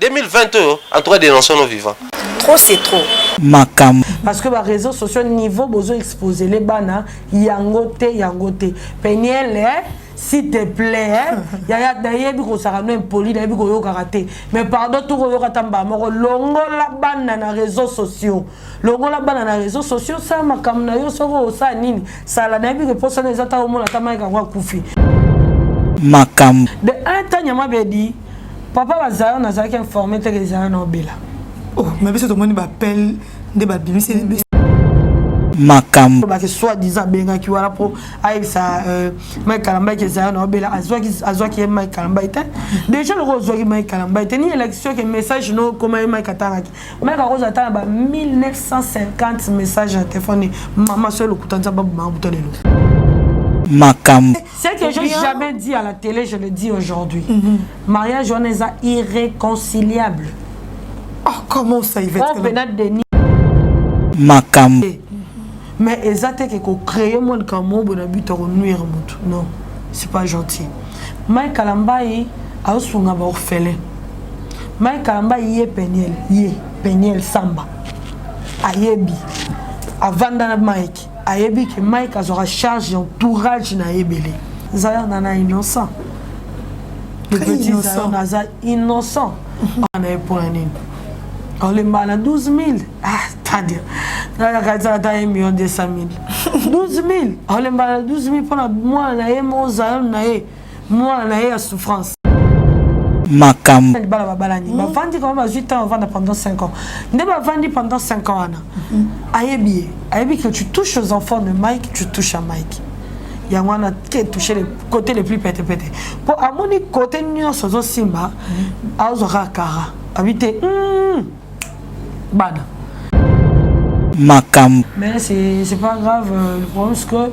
2020, en tout cas, dénonçons nos vivants. Trop, c'est trop. Makam. Parce que les réseaux sociaux, niveau besoin exposer les bana, yangote. Peniel, s'il te plaît, il y a d'ailleurs qui sont impoli, d'ailleurs qui sont karaté. Mais pardon, tout le monde est longo la bana dans les réseaux sociaux. Longo la bana dans les réseaux sociaux, ça m'a comme na yo soro ça nini. Ça la d'ailleurs que personne les attend au monde la tamaïka wa koufi. Makam. De un temps, il m'a dit, papa va zara na zara qui informé que les zara na obéla. Oh, mais c'est tout le monde qui m'appelle des babines, c'est des Makam. Parce que soi-disant benga qui voilà pour avec ça Mike Kalamba qui est na obéla azwa qui est Mike Kalamba était déjà le rose qui Mike Kalamba était ni élection que message non comment Mike Katangaki Mike Rose attend 1950 messages à téléphone maman seul le kutanza babu ma bouton de Makam. c'est que j'ai jamais dit à la télé, je le dis aujourd'hui. Mariage on est irréconciliable. Oh, comment ça, il va être Makam. mais exactement que créer mon camo pour habiter au nuire non, c'est pas gentil. Mike Kalamba a aussi un orphelin. Mike Kalamba est Peniel Samba. Ayebi avant dans Mike. Ayebi que Mike aura charge entourage na ebele. Zaya nana innocent. Le petit Zaya innocent. On a pour un on les mal à 12 000. Ah, c'est-à-dire, on a 1 million 200 000. 12 000. On les mal à 12 000 pour moi, on a mon Zaya, moi, on a souffrance. Makam. Vandi quand même 8 ans, on vend pendant 5 ans. Ne pas vendre pendant 5 ans. Ayebi que tu touches aux enfants de Mike, tu touches à Mike. Il y a un qui touché les côtés les plus pété. Pour à mon côté, nous sommes Simba, à Ozora Kara. Habiter. Bad. Makam. Mais c'est pas grave. Le problème c'est que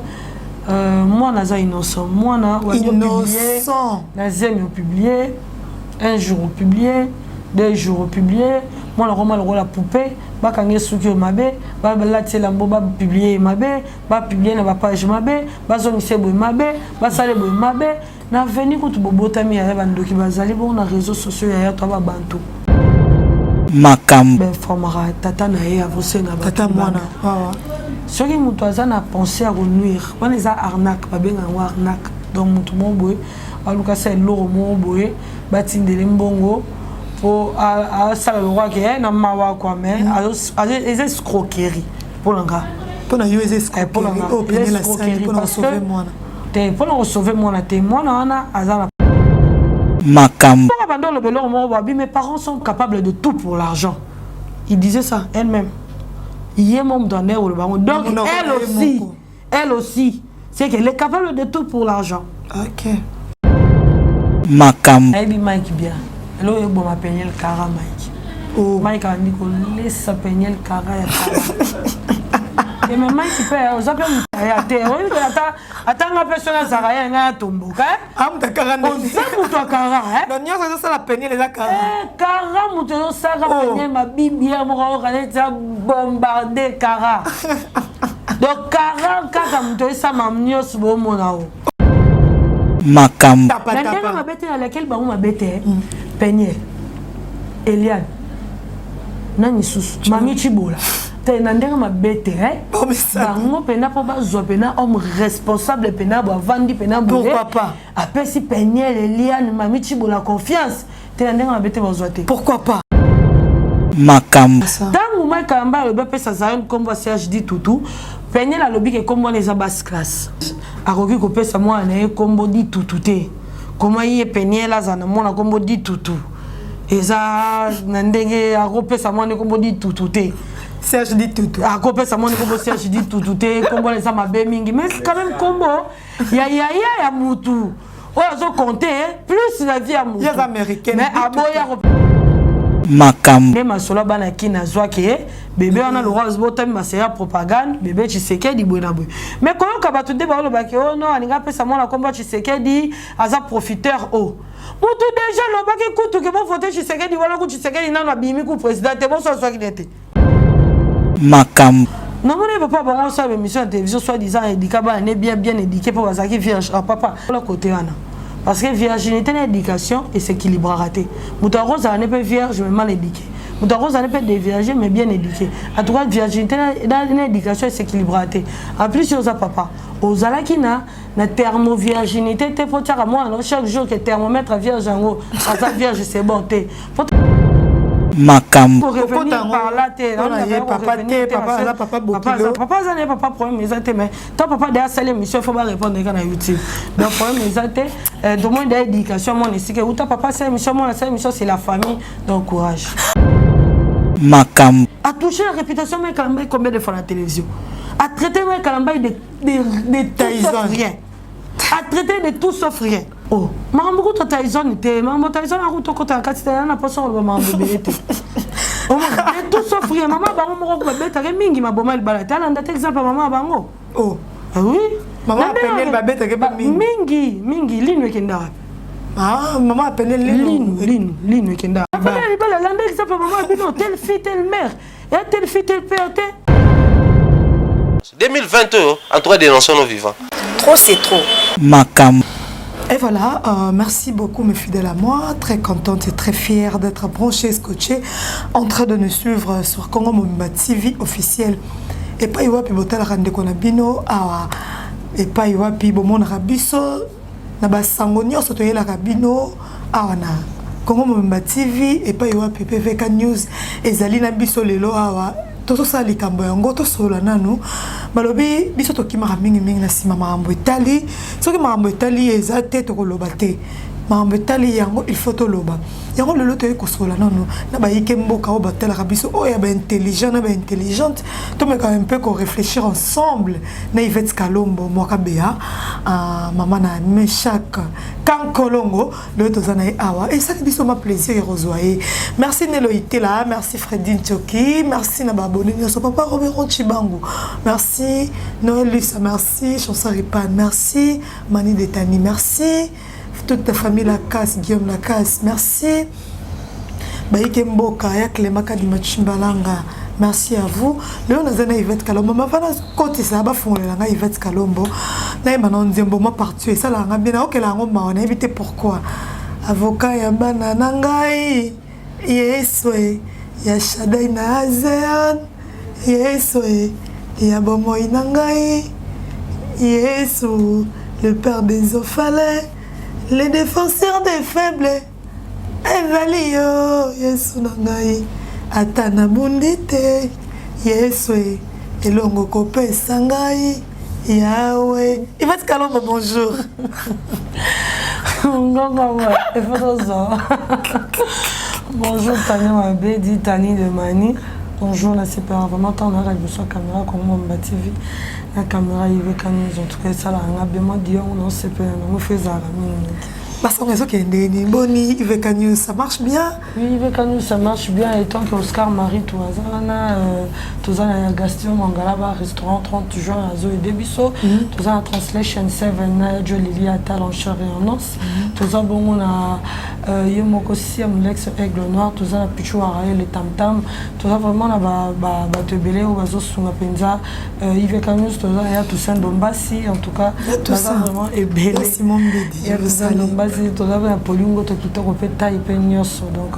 moi, on a innocent. Moi, on a innocent. On publié. Un jour publié, 2 jours publié. Moi, on a la poupée. Bah quand il souki mabe, bah là c'est la boba publier mabe, bah publier na page mabe, bah zone c'est boy mabe, bah ça les boy mabe. Na venu quand bobo tami ya bando ki bazali bon na réseaux sociaux ya to ba bantu. Makam. Ben formera tata na ya avocé na tata mwana. Ce qui mutu azana penser à nuire. On les a arnaque, ba benga arnaque. Donc mutu mo boy, aluka c'est loro mo boy, batindele mbongo. Pour ça le roi qui est na mawa quoi mais les escroqueries pour l'anga pour la escroquerie pour payer la salle pour sauver moi pour sauver moi na azana Makam. pour abandonner le belor mo babi mes parents sont capables de tout pour l'argent. Il disait ça elle-même. Il est membre d'un air ou le baron donc elle aussi c'est qu'elle est capable de tout pour l'argent. OK. Makam. Elle dit Mike bien. Là, il m'a payé le cara, Mike. Oh. Mike a dit qu'on laisse payer le cara. Et même Mike, il paye. Vous avez dit attends, la personne a Zaraïa, il a tombé. Ah, tu as cara. On sait pour toi, cara. Non, il y a ça la peine, les cara. Cara, mon Dieu, ça a peigné ma Bible, mon a bombardé cara. Donc, cara, quand mon Dieu, ça m'a mis au second monao. Makam. La dernière ma bête à laquelle on m'a bête. Peigné, Eliane, Nani Sous, Mami Chibola. T'es n'andé ma bête, hein? Oh, mais ça. Bango pena pour bazo pena homme responsable pena pour vendre pena pour. Pourquoi pas? Après si Peigné, Eliane, Mami Chibola confiance. T'es n'andé ma bête bazoité. Pourquoi pas? Makam. Tant que moi Kamba le bébé ça zaïn comme va CHD toutou. Peigné la lobby que comme moi les abas classe. A roki ko pesa moi na combo di toutouté. Comment il est peigné là ça na mona combo di toutou et ça ndenge a repé ça mona combo di toutouté Serge dit toutou a repé ça mona combo Serge dit toutouté combo les ama be mingi mais quand même combo ya mutu oh zo compter plus la vie à mutu les américains mais aboya Makam. Les masola bana ki na zwa ke bébé on a le rose botem ma série propagande bébé Tshisekedi bonaboy mais comment ka batu de ba lo ba ke oh non aninga pesa mona komba Tshisekedi aza profiteur oh mutu déjà lo ba ke kutu ke bon voter Tshisekedi wala ku Tshisekedi na bimi ku président te bon so ki nete Makam. non mais papa bon ça émission de télévision soit disant éduqué ba né bien éduqué pour bazaki vierge papa la côté ana parce que virginité et éducation et s'équilibre raté. Mouta rose n'est pas vierge mais mal éduqué. Mouta rose n'est pas déviergé mais bien éduqué. À toi virginité et éducation et s'équilibre raté. En plus aux papa. Aux alakina na thermovirginité te faut dire à moi alors chaque jour que thermomètre vierge en haut. À sa vierge c'est bon t'es. Makambo. Pour revenir par là, papa, ça n'est pas problème, mais toi, papa, derrière ça, l'émission, il faut pas répondre à YouTube. Donc, problème, de moins d'éducation, moi, ici, que toi, papa, c'est l'émission, moi, c'est la famille, donc courage. Makambo. À toucher la réputation, mais Kalamba, combien de fois à la télévision? À traiter, mais Kalamba, de tout sauf rien. À traiter de tout sauf rien. Oh, maman beaucoup de Tyson était, maman Tyson a route au côté à quatre, c'était un poisson le maman bébé. Oh, tout sauf rien, maman bango moko bébé, t'as mingi ma bomba le balade. T'as l'un exemple maman bango. Oh, ah oui. Maman appelait le bébé, t'as pas mingi, ligne kenda. Ah, maman appelait ligne kenda. Après elle bala, l'un exemple maman bino, telle fille, telle mère, et telle fille, telle père, 2022, en tout cas des anciens vivants. Trop c'est trop. Makambo. Et voilà, merci beaucoup mes fidèles à moi, très contente et très fière d'être branchée, scotchée, en train de nous suivre sur Congo Mobimba TV officiel. Et pas iwapi botal rande konabino, et pas iwapi bomon rabiso, na basango nyonso toyela rabino, awana. Congo Mobimba TV, et pas iwapi PVK News, ezali na biso lelo awa. Tout ça les cambo yango to solo nanu balobi biso to kimara mingi na sima marambo etali soki marambo etali eza te to koloba te marambo etali yango il faut to loba yango lelo to ko solo nanu na ba yike mboka o batela biso o ya ba intelligent na ba intelligente to me quand même peu ko réfléchir ensemble na Yvette Kalombo mwaka bea maman na Meshak kan kolongo le to zana awa et ça biso ma plaisir rozoyer merci Nelo Itela merci Fredine Choki merci na babone nyoso papa Robert Chibangu merci Noël Lisa merci Chansaripan merci Mani Detani merci toute ta famille la casse Guillaume la casse merci Baïke Mboka ya Clément Kadima Chimbalanga merci à vous. Le on a zana Yvette Kalombo ma fana côté ça ba fongolela nga Yvette Kalombo na yeba na nzembo ma partout et ça la nga bina okela ngo ma on a évité pourquoi avocat ya bana nangai yeswe ya Shadai na Azean yeswe ya bomoy nangai Yesu le père des orphelins les défenseurs des faibles Evalio Yesu nangai Atana bundite Yesu elongo kope sangai Yahweh Yvette Kalombo bonjour. Bonjour Tani Wabe, dit Tani de Mani. Bonjour la CPR, vraiment tant on a la caméra comme Mobimba TV. La caméra Yvette Kalombo, en tout cas ça là on a bien dit on ne sait pas on fait ça parce qu'on est ok, Boni, Yvette Kalombo, ça marche bien. Oui, Yvette Kalombo, ça marche bien. Et tant que Oscar Marie Touzana Gaston Mangalaba, restaurant 30 juin à Zoé Debisso, Touzana Translation 7, Joe Lily Atal en chair et en os, Touzana Bongona Yemoko Siam, l'ex Aigle Noir, Touzana Pichou Araël et Tam Tam, Touzana vraiment la Batebele ou Bazo Sunga Penza, Yvette Kalombo, Touzana Toussaint Dombassi, en tout cas, Touzana vraiment est belle. Simon Bédi, donc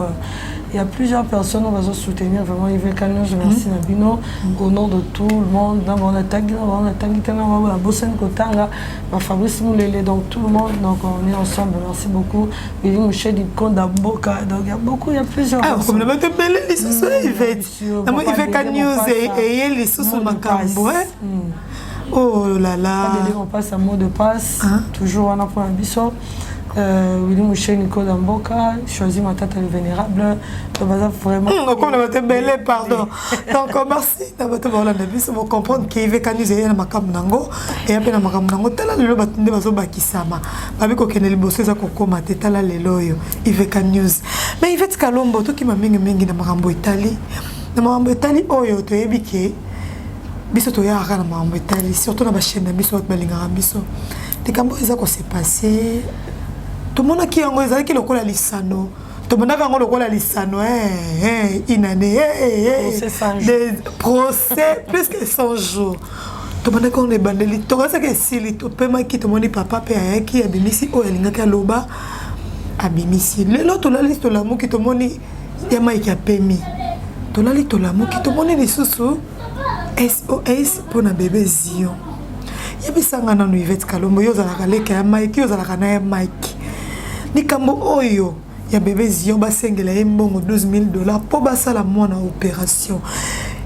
il y a plusieurs personnes on va se soutenir vraiment Yvette Kalombo, merci Nabino au nom de tout le monde dans la tag la Bossen Kotanga Fabrice Moulele donc tout le monde donc on est ensemble merci beaucoup Billy Mouché du Konda Boka donc il y a plusieurs personnes comme le belle les sous Yvette Yvette Kalombo et les sous Makambo oh là là on passe un mot de passe toujours on apprend un biseau Willy Mouché Nico Damboka choisi ma tête le vénérable vraiment comme le belle pardon donc merci d'avoir voilà on va comprendre que Yvette Kalombo est na makambo nango et après na makambo nango tala lelo batunde bazo bakisama babi ko keneli bosse za kokoma tala lelo yo Yvette Kalombo mais Yvette Kalombo to ki ma mingi na makambo Italie oyo to yebike biso to ya na makambo Italie surtout na ba chaîne na biso balinga biso te kambo eza ko se passer tout le monde qui a engagé qui le colle à l'issano tout le monde a engagé le colle à l'issano une année des procès plus que 100 jours tout tomanda ko ne bandeli to ça que sili to pema ki tomoni papa pe ayaki abimisi o elinga ka loba abimisi lelo to la liste la mo ki tomoni ya Mike apemi to la liste la mo ki tomoni lisusu SOS pour na bébé Zion yebisanga na Yvette Kalombo yo zala kaleka ya Mike yo zala kana ya Mike ni kambo oyo ya bébé Zion basengela mbongo $12,000 po basala mwana opération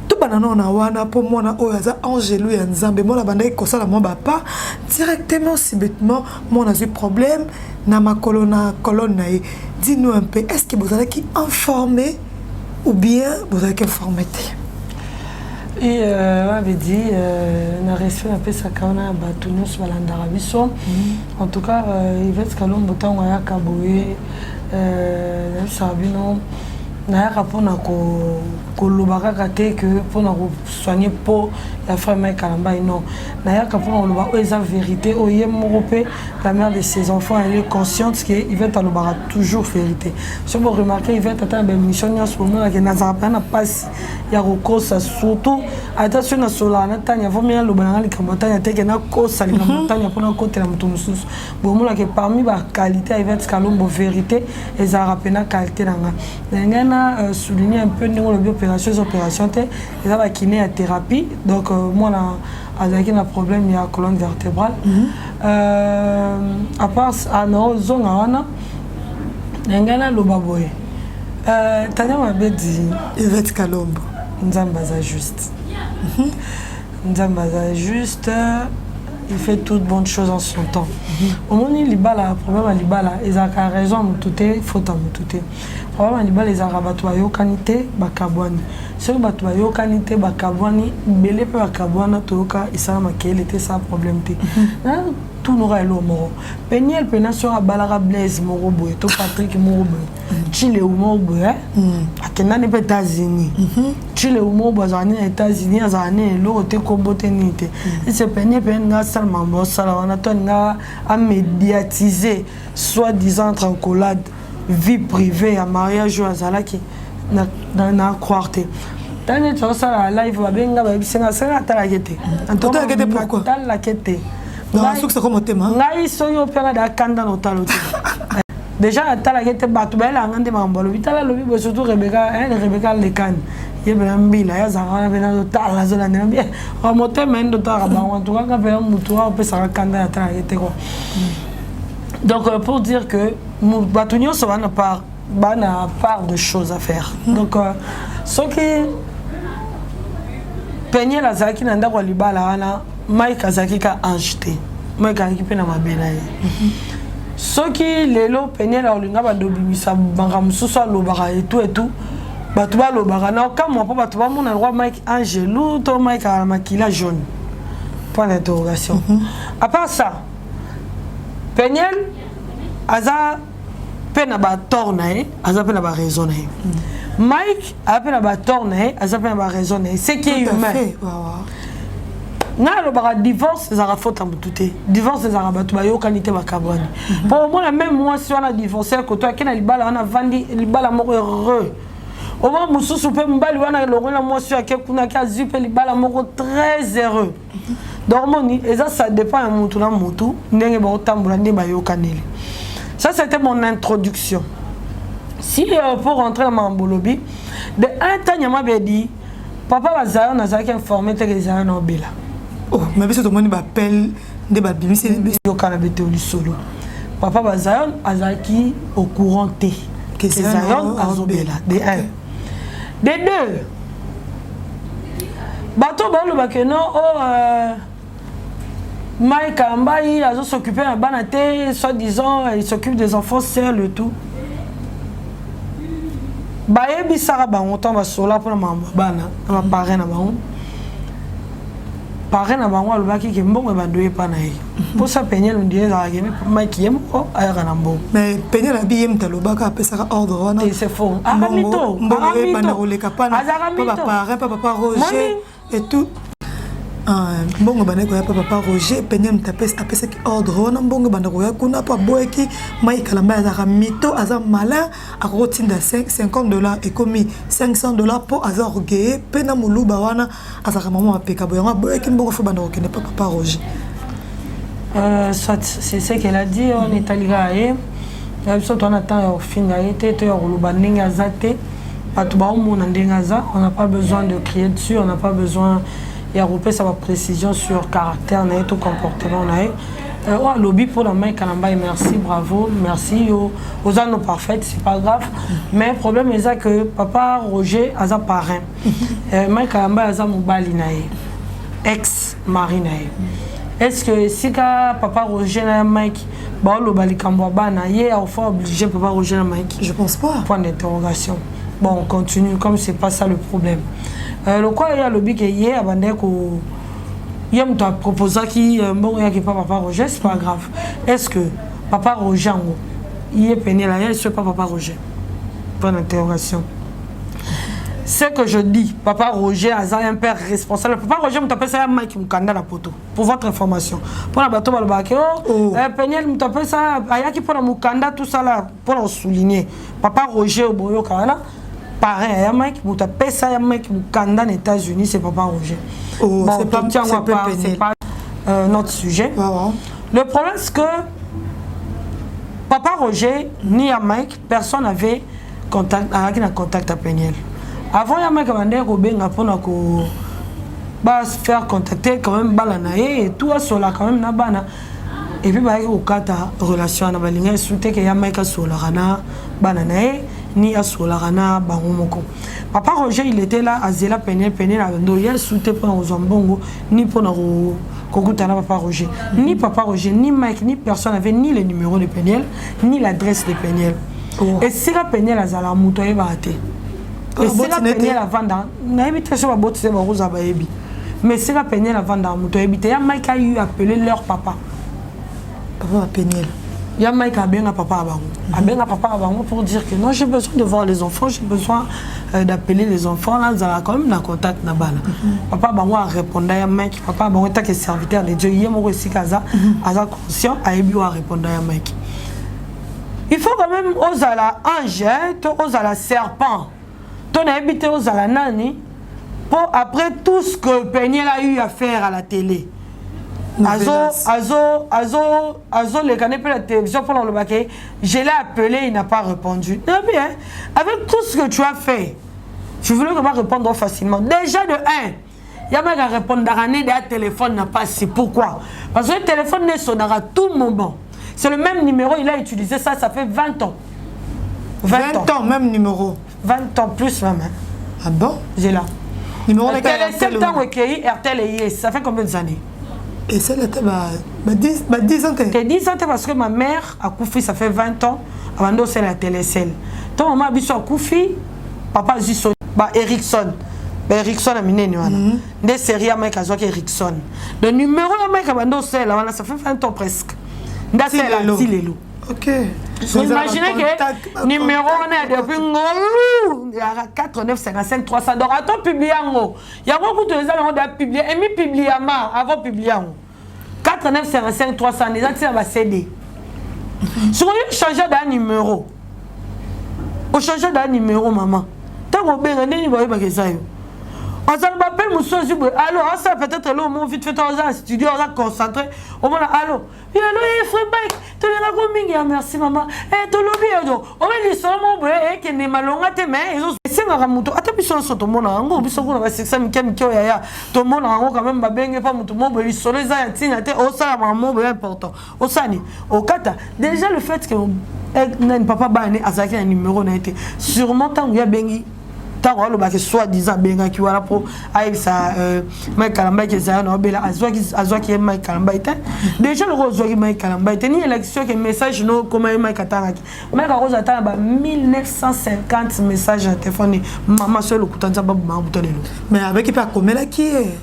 tout banana na wana po mwana oyo za Angelo ya Nzambe mona banda ikosala mo bapa directement subitement mona a eu problème na makolo na colonne na dis-nous un peu est-ce que vous allez qui informer ou bien vous allez informer et avait dit na reçu un peu sa kana batunyo sur l'Andarabiso en tout cas Yvette Kalombo tango ya kaboye sabino na rapona ko lobaka kate que pour na soigner pour la frère Mike Kalamba non na ya kapona loba o eza vérité o yem europé la mère de ses enfants elle est consciente que Yvette alobara toujours vérité si vous remarquez Yvette attend ben mission en ce moment que na za na passe ya kosa surtout attention na solana tanya vomia lobana li kamotanya teke na kosa li kamotanya pona côté la mutu mususu bomula que parmi ba qualité Yvette Kalombo vérité eza rapena qualité nanga souligner un peu l'opération et ça va kiné à thérapie donc moi avec un problème il y a colonne vertébrale à part à nos zones wana ngana lobaboy tanya mabedi Yvette Kalombo nzambaza juste nzambaza juste il fait toutes bonnes choses en son temps. Au moment où libala problème à libala, ils ont raison mututé, faute à mututé. Problème à libala, ils ont rabattu à yokanité, bakabwani. Sur batu à yokanité, bakabwani, belé pe bakabwana toka, ils savent quel était ça problème té. Tout n'aura pas moro. Peniel pena sur balara Blaise morobo, to Patrick morobo. Chile ou morobo, akena ne États-Unis. Chile ou morobo zani États-Unis, zani lo te kombote nite. C'est peniel pena seulement bon sala on attend nga à médiatiser soi-disant tranquillade vie privée à mariage ou azala qui na croirté. Tane to sala live ba benga ba bisenga sala talakete. Antoto akete pourquoi? Talakete. Ngai soyo pera da kanda no talote. Déjà talakete batu ba la ngande mambolo bitala lobi bo surtout Rebecca Lekan. Yebela mbila ya zanga bena do tala zola na bien. O mote mendo tara ba en tout cas pera mutu a pe sara kanda ya talakete ko. Donc pour dire que batunyo so na part de choses à faire. Donc ce qui peigner la zaki nanda kwa libala ana Mike Azaki ka acheté. Mike Azaki pe na mabela ye. Soki lelo peigner la olinga ba dobimisa banga mususu lobara et tout. Batu ba lobara na comme moi batu ba mon roi Mike Angelou to Mike a makila jaune. Point d'interrogation. À part ça, Peniel aza pena ba tornae, aza pena ba raisonner. Mike a pena ba tornae, aza pena ba raisonner. C'est qui est humain. Na le divorce les ara faute en tout divorce les arabatu ba yo kanité ba kabwani pour moi même moi si on a divorcé que toi qui na libala on a vendu libala moko heureux au moins mususu pe mbali wana longona moi si akekuna ka zipe libala moko très heureux donc moni et ça dépend à mutu na mutu ndenge ba otambula ndi ba yo kaneli ça c'était mon introduction si pour rentrer dans Mambolobi de un temps nyama be dit papa bazaya na zaki informé te que zaya na obela. Oh, mais tout le monde m'appelle des babis, c'est des solo. Papa Bazayon Azaki au courant T. Que Zayon Azobela. De un. De deux. Bateau Balo Bakeno, Mike Ambaï, il a s'occupé d'un banaté, soi-disant, il s'occupe des enfants seuls, le tout. Bayebi Saraba, on tombe à Sola pour la maman, ma parrain à Mahon. Parrain à Mahon, le baki qui est bon, et va douer panaï. Pour ça, Peniel, on dirait, Mike Yem, Ayaranambo. Mais Peniel a bien le baka, après ça, ordre. Et c'est faux. Aramito, Aramito, papa Roger et tout. Mbongo bana ko ya papa Roger Peniel mtapesa apesa ki ordre wana mbongo bana ko ya kuna pa boeki mai kalamba za mito aza mala akotinda $50 et commis $500 pour aza orgueil pena muluba wana aza maman apeka boyanga boeki mbongo fo bana ko ne papa Roger. Soit c'est ce qu'elle a dit on est allé gaé. On attend au fin gaété to yoluba ndinga zate. On n'a pas besoin de crier dessus, on n'a pas besoin de regrouper sa précision sur caractère, tout comportement. Lobby pour la main, merci, bravo, merci. Aux anneaux parfaites, c'est pas grave. Mais le problème est que papa Roger a un parrain. Main Kalamba a un ex-mari. Est-ce que si papa Roger a un Mike, obligé papa Roger a Mike? Je pense pas. Point d'interrogation. Bon, on continue, comme c'est pas ça le problème. Le quoi, il y a le lobby qui est hier, il y a un proposal qui bon, il y a pas papa Roger, c'est pas grave. Est-ce que papa Roger, il est peiné là, il ne pas papa Roger? Point d'interrogation. Ce que je dis, papa Roger a un père responsable. Papa Roger, je t'appelle ça un mec qui me candidat la poteau. Pour votre information. Pour la bateau, le bac, Peniel, je t'appelle ça, il y a qui pour le candidat, tout ça là, pour le souligner. Papa Roger au Boyo Kala. Pareil, il y a un mec qui t'appelle ça, un mec qui me candidat aux États-Unis, c'est papa Roger. Oh, bon, c'est pas notre sujet. Le problème, c'est que papa Roger, ni un mec, personne n'avait contact à Peniel. Avant, il y a un mec qui a pour faire contacter quand même Balanae et tout ça là quand même Nabana. Et puis, il y a une relation avec les gens qui ont un Balanae ni à Solarana Barumoko. Papa Roger, il était là à Zela Peniel, il a soutenu pour nos Zambongo, ni pour nos Kokutana Papa Roger. Ni Papa Roger, ni Mike, ni personne n'avait ni le numéro de Peniel, ni l'adresse de Peniel. Et si la Peniel a Zala Moutoye Bate. Et si la Peniel a Vanda, n'a pas sur la botte, c'est Barouza Baebi. Mais si la Peniel a Vanda Moutoye Bate, Mike a eu appelé leur papa. Papa Peniel. Il y a Mike à bien à papa Abarou. À bien à papa Abarou pour dire que non, j'ai besoin de voir les enfants, j'ai besoin d'appeler les enfants. Là, ils ont quand même un contact. Papa Abarou a répondu à Mike. Papa Abarou est un serviteur de Dieu. Il y a mon récit Kaza, Aza conscient, a répondu à Mike. Il faut quand même aux à la ange, aux à la serpent, ton habité aux à la nani, pour après tout ce que Peniel a eu à faire à la télé. Azo, les canets pour la télévision pour le baquet, je l'ai appelé, il n'a pas répondu. Non, bien, avec tout ce que tu as fait, je voulais vraiment répondre facilement. Déjà de 1, il y a même à répondre à un téléphone n'a pas si. Pourquoi? Parce que le téléphone ne sonnera à tout moment. C'est le même numéro, il a utilisé ça, ça fait 20 ans. 20 ans, même numéro. 20 ans plus même. Hein. Ah bon? J'ai là. Numéro de RTL. 7 ans recueilli, RTL et IS. Ça fait combien d'années? Et ça, là, 10 ans. T'es 10 ans parce que ma mère a couffé, ça fait 20 ans. Avant de c'est la télécelle. Ton maman a vu a couffé, papa a dit Ericsson. Ericsson a miné des séries à Mike Azoak Ericsson. Le numéro de Mike Abando c'est là, ça fait 20 ans presque. C'est la Tilelo. Ok. Imaginez que le numéro on est depuis il y a 49 55 300 dollars. Attends publier en haut. Il y a beaucoup de gens qui ont publié et mis publier avant publier en haut. 49 55 300 les gens qui va céder. Si on change d'un numéro. On change d'un numéro maman. Tant qu'on bien ni va pas que ça yo. On s'en appelle monsieur Zubé. Allô, ça peut-être là mon vite fait dans un studio, on va concentrer. On va allô. Oui, allô, frère Mike. Tu l'as combien merci maman. Eh, tu l'as bien. On va lui seulement et qui n'est malonga te mais ils ont c'est un ramuto. Attends puis sur ton monde en gros, puis sur on va c'est ça Mikem qui ya. Ton monde en gros quand même ba bengue pas muto mo lui sur les a tinga te au ça maman important. Au sani, au kata. Déjà le fait que papa bané azaki un numéro n'a été sûrement tant il y a bengi le bac soi-disant benga qui voilà pour avec ça Mike Kalamba qui est là bela azwa qui est Mike Kalamba déjà le rose qui Mike Kalamba ni élection que message no comment Mike Katanga Mike Rose atanga 1950 messages à téléphone maman seul le kutanza babu mabutonelo mais avec pas comme là qui est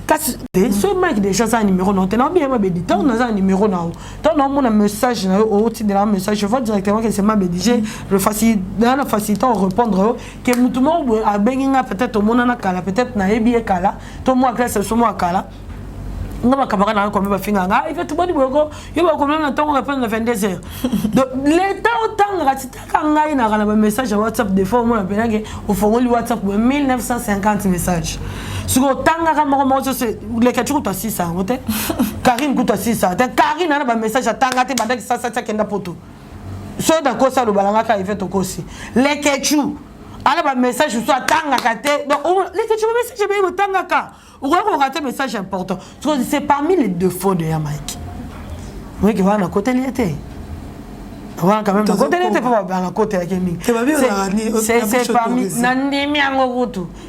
ce Mike déjà ça un numéro non t'es bien ma bédi tant on a un numéro là tant on a un message au titre de la message je vois directement que c'est ma bédi le facilitant répondre que tout le monde peut-être au monde kala peut-être na ebi kala to moi classe so moi kala nga ba camarade na ko ba finga nga il fait tout bon boko yo ba ko na tongo ka pendant 22h donc l'état autant ratitaka ngai na kana ba message WhatsApp des fois moi na penake au fongoli WhatsApp 1950 messages suko tanga ka mo so le ka chuta 600 ngote Karine kuta 600 ta Karine na ba message atanga te bandaki sasa kenda poto so da ko sa lo balanga ka il fait to kosi le kechu ala ba message so atanga ka te donc le kechu message be mo tanga ka. Vous ratez un message important. C'est parmi les défauts de Yamaïque. Oui, qui va à côté de l'été. On va quand même à côté de l'été pour voir à côté de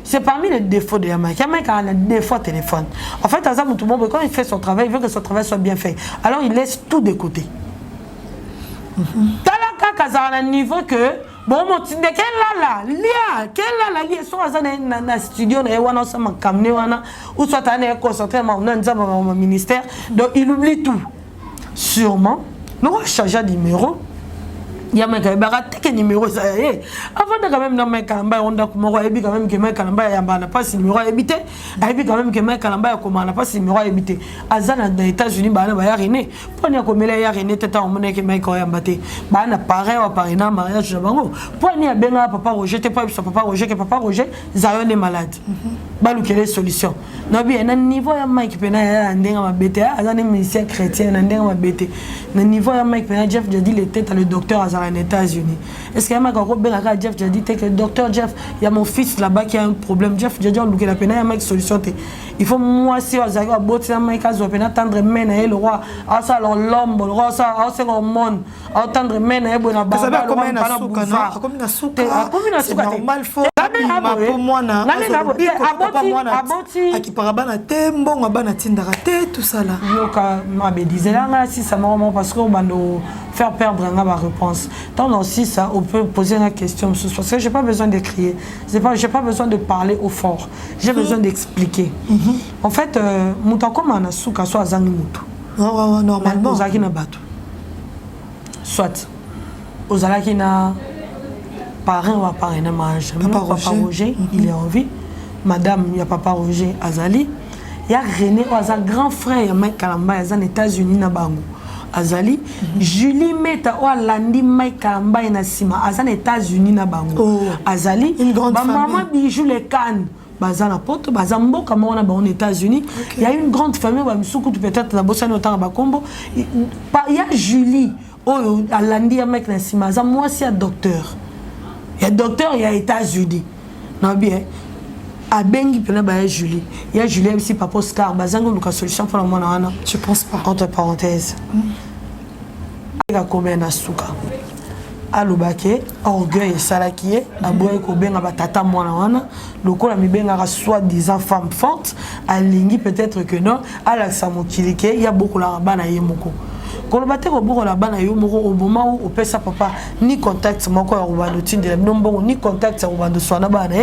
c'est parmi les défauts de Yamaïque. Yamaïque a un défaut téléphone. En fait, quand il fait son travail, il veut que son travail soit bien fait. Alors, il laisse tout de côté. Talaka a un niveau que bon mon de quel sont dans studio na wana ça m'a camné wana ou soit on concentré mon ministère donc il oublie tout sûrement nous va changer de numéro il y a même que numéro ça avant de quand même dans mes calamba on a comment quand même que mes calamba ya bana pas numéro habité et quand même que mes calamba comment na pas numéro habité azana dans les États-Unis bana ba ya rené poni ya komela ya rené tata on mona que mes ko ya mbaté bana pareil wa pareil na mariage bango poni ya benga papa Roger te pas papa Roger que papa Roger zayon est malade balu quelle solution na bien na niveau ya Mike pena ya ndenga mabete azana ministère chrétien na ndenga mabete na niveau ya Mike pena Jeff dit le tête le docteur aux États-Unis. Est-ce qu'il y a un gars Jeff j'ai dit que docteur Jeff il y a mon fils là-bas qui a un problème Jeff j'ai dit on la peine il y a une solution il faut moi si on a botti un mec à peine attendre mener le roi à ça l'homme le roi ça c'est le monde attendre mener bon à ça va comme une souka c'est normal faut pour moi na aboti akiparabana tembo ngabana tindara te tout ça là yoka mabe disait là si ça normalement parce que on va nous faire perdre ma réponse. Tant aussi ça, on peut poser la question parce que j'ai pas besoin de crier, j'ai pas besoin de parler au fort, j'ai besoin d'expliquer. En fait, mutako mana suka soit zangi mutu. Normalement. Ozaki na bato. Soit ozalaki na parrain ou parrain na mariage. Papa Roger, il est en vie. Madame, il y a Papa Roger Azali. Il y a René, un grand frère, il y a Mike Kalamba, il y a aux États-Unis na bango. Azali Julie Meta ou Alandi Mike Kalamba na sima aux États-Unis na bango. Azali une grande famille. Maman bijou les cannes. Bazana poto bazambo comme on a aux États-Unis. Il y a une grande famille bamisuku peut-être na bossa notant bakombo. Il y a Julie ou Alandi Mike na sima za moi c'est docteur. Il y a docteur il y a États-Unis. Non bien. A Bengi pena ba Julie. Il y a Julie aussi papa Oscar bazango luka solution pour la mona. Je pense pas. Entre parenthèses. Ega combien na suka. Alubake orgueil salakié aboye ko benga batata mwana wana lokola mi benga ka soi-disant femme forte alingi peut-être que non ala samokilike il y a beaucoup la bana yemoko. Quand on a beaucoup la bana yo moko au moment où on pèse papa ni contact moko ya rubando tinde nombo ni contact ya rubando swana bana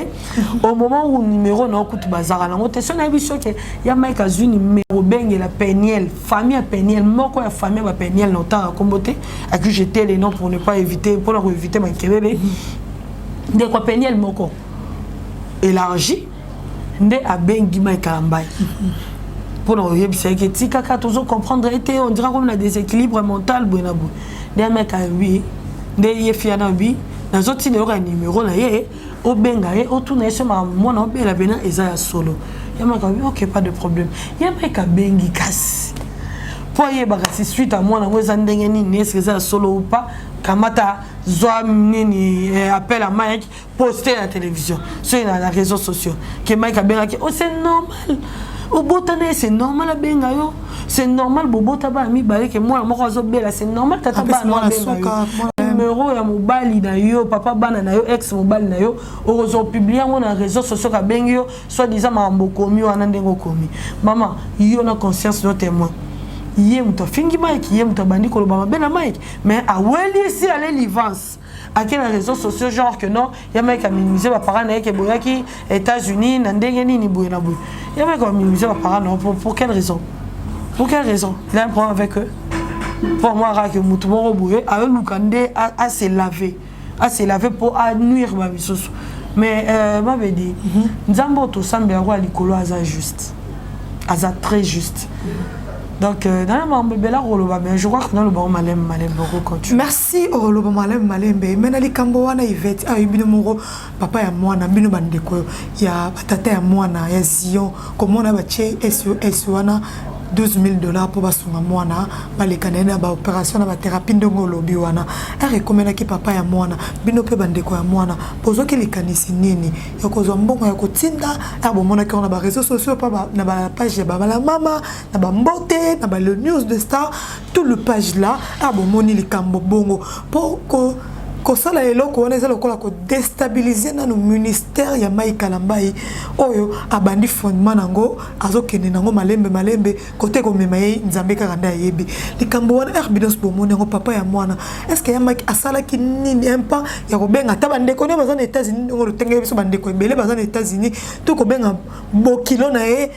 au moment où numéro na okuti bazara na ngote sona biso ke ya Mike Azuni numéro bengi la Peniel famille Peniel moko ya famille ba Peniel na temps kombote à qui jeter les noms pour ne pas éviter pour leur éviter ma kebebe de quoi Peniel moko élargi nde a bengi Mike Kalamba. Pour nous comprendre, on dirait qu'on a des équilibres mentaux. Des mecs à lui, des filles à lui, dans autres numéros, au Bengaï, au tourné sur moi, on a bien et solo. Il y a un ok, pas de problème. Il y a un mec à Bengi casse. Pour y avoir suite à moi, on a un est solo ou pas. Kamata Zoamini appelle à Mike, poster à la télévision, sur les réseaux sociaux. Que Mike a bien dit, oh c'est normal. Au botane c'est normal à bengayo c'est normal bobota ba mi balé que moi moi zo bela c'est normal tata ba na numéro ya mobali na yo papa bana na yo ex mobali na yo ozo publier on na réseaux sociaux ka bengyo soit disant mambo komi wana ndengo komi maman yo na conscience no témoin yé muto fingi Mike yé muto bandi ko ba bena Mike mais a weli si aller l'ivance à quels réseaux sociaux genre que non il y a mec à minimiser ma parent qui est qui États-Unis n'andengeni ni boué na boué il y a mec à minimiser ma parent pour quelle raison il a un problème avec eux pour moi que mutumo boué avec Lukande à se laver pour nuire ma vie mais m'avait dit nzambo to sambe ya likolo aza juste aza très juste. Donc, dans le bébé là, je crois que dans le bon malem beaucoup continue. Merci au lobo malem malembe. Menali kambo wana Yvette. Ah ibino moro papa ya mwana bino bandeko ya batata ya mwana ya Zion. Comment on a baché SOS wana $12,000 pour basunga mwana balekana na ba opération na ba thérapie ndongo lobi wana. Recommanda ki papa ya mwana bino pe bandeko ya mwana. Pozo ki likanisi nini ya kozwa mbongo ya kotinda abomona ki on a ba réseaux sociaux pa na ba page ya ba la mama na ba mbote na ba le news de star tout le page là abomoni likambo bongo pour kosala eloko wana eza lokola ko déstabiliser na no ministère ya Mai Kalambai oyo abandi fondement nango azokende nango malembe côté ko mema ye nzambe kaka nda yebi likambo wana herbinos bomoni ngo papa ya mwana est-ce que ya Mike asala ki nini impa ya ko benga ta bande ko ne bazana États-Unis ngo tengele biso bande ko ebele bazana États-Unis to ko benga bokilo na ye.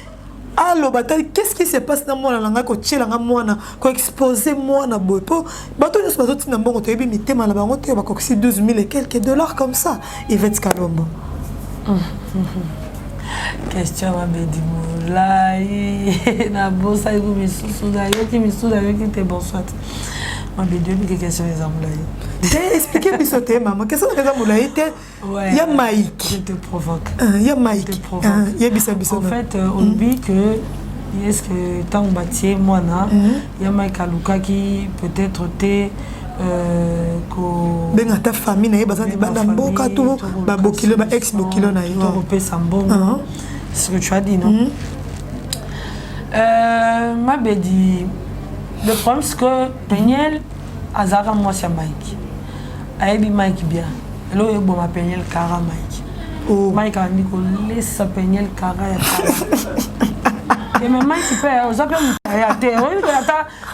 Alors, qu'est-ce qui se passe dans moi là ko tchela nga mwana ko exposer mwana boy po bato ne sont pas mbongo to yebi mitema na bango te ba ko si 12,000 et quelques dollars comme ça Yvette Kalombo. Question ma bedimo là na bossa ko misuda yo ki te bonsoir. Ma bedimo que question les amulai. Expliquez biso te maman qu'est-ce que les amulai te ya Mike je te provoque. Ya Mike. Ya biso. En fait on dit que est-ce que tant bâti moi na ya Mike Aluka qui peut-être te ko benga ta famille na ye bazana banda mboka to ba bokilo ba ex bokilo na yo to repesa mbongo. C'est ce que tu as dit non? Ma bedi le problème c'est que Peniel azara moi c'est Mike. Ayebi Mike bien. Là il bon m'appeler Kara Mike. Oh Mike a dit qu'on laisse Peniel Kara ya Kara. Et même Mike il peut aux appels ya te. Oui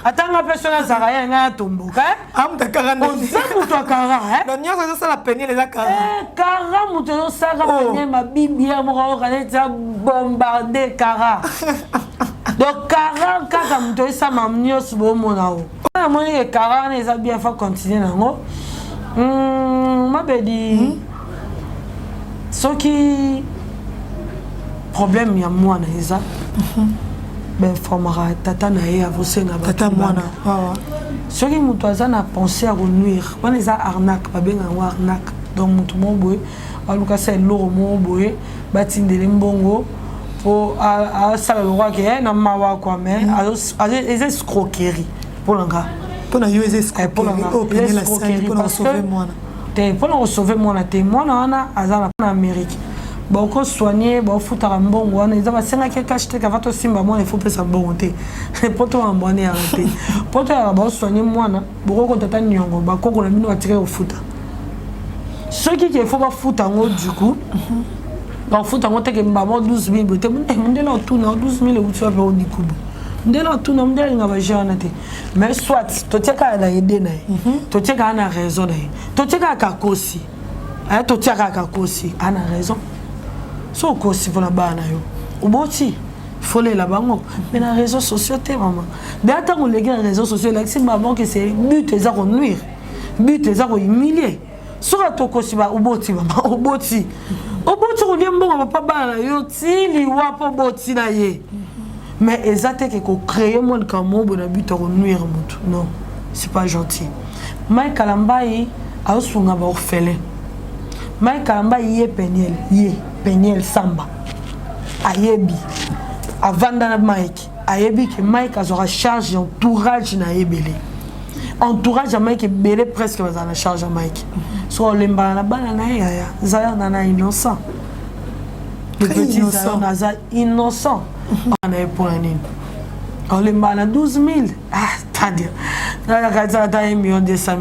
attends la personne azara ya nga tomboka. Am ta Kara na. On sait pour toi Kara hein. Non nyasa ça la Peniel les Kara. Kara muto saka Peniel ma bibia mo ka kaneta bombarder Kara. Donc 44 muto ça mamnios bo monao. Na moni que 40 les a bien fait continuer nango. Ma bedi ce qui problème ya moi na eza ben formera tata na ye avose na tata mwana ce qui muto aza na penser à nuire on les a arnaque ba benga arnaque donc muto mo boy aluka sa loro mo boy batindele mbongo pour à ça le roi qui est na mawa quoi mais les escroqueries pour l'anga pour na US escroquerie au pays la scène pour na sauver moi te pour na sauver moi na te moi na azana en Amérique beaucoup soigner bon foutre mbongo on ils va senga quelque acheter ka vato simba moi il faut pas ça mbongo te pour toi mbone arrêter pour toi ba soigner moi na beaucoup tata nyongo ba koko na mino attirer au foot ce qui il faut pas foutre en du coup ba foot en te que mbamo 12,000 te ndela tout na 12,000 ou tu vas au dikubu ndela tout na ndela ngaba jana te mais soit to teka na yede na to teka na raison na to teka ka kosi to teka ka kosi ana raison so kosi pour la bana yo uboti faut les là bango mais na réseaux sociaux te maman d'ata on les réseaux sociaux là c'est maman que c'est but les a nuire but les a humilier so to kosi ba uboti maman uboti on dit bon papa bana yo ti liwa po boti na ye mais exactement que ko créer monde comme moi bon but à nuire mutu non c'est pas gentil Mai Kalambai a sunga ba orphelin Mai Kalambai ye Peniel Samba ayebi avanda na Mike ayebi que Mike azora charge entourage na yebele entourage à Mike belé presque va na charge à Mike so lemba na bana na ya zaya na innocent le petit zaya innocent on a pour un nid on lemba na 12,000 c'est-à-dire là la 1 million 200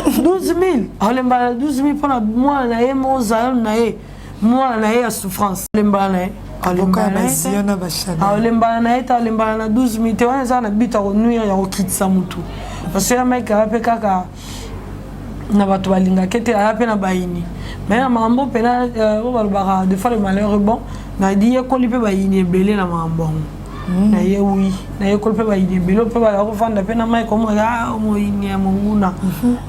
000 12,000 on lemba na 12,000 pour moi na ye mo zaya na ye moi na ye souffrance lemba na avocat baziona bachana lemba na eta lemba na 12,000 te wana za na bita ko nuire ya ko kitsa mutu parce que mec a pe kaka na bato balinga kete a pe na baini mais na mambo pena o balbara de fois le malheur bon na di ye ko lipe baini belé na mambo na ye oui na ye ko lipe baini belé pe ba ko fanda pe na mai comme mo ini ya monguna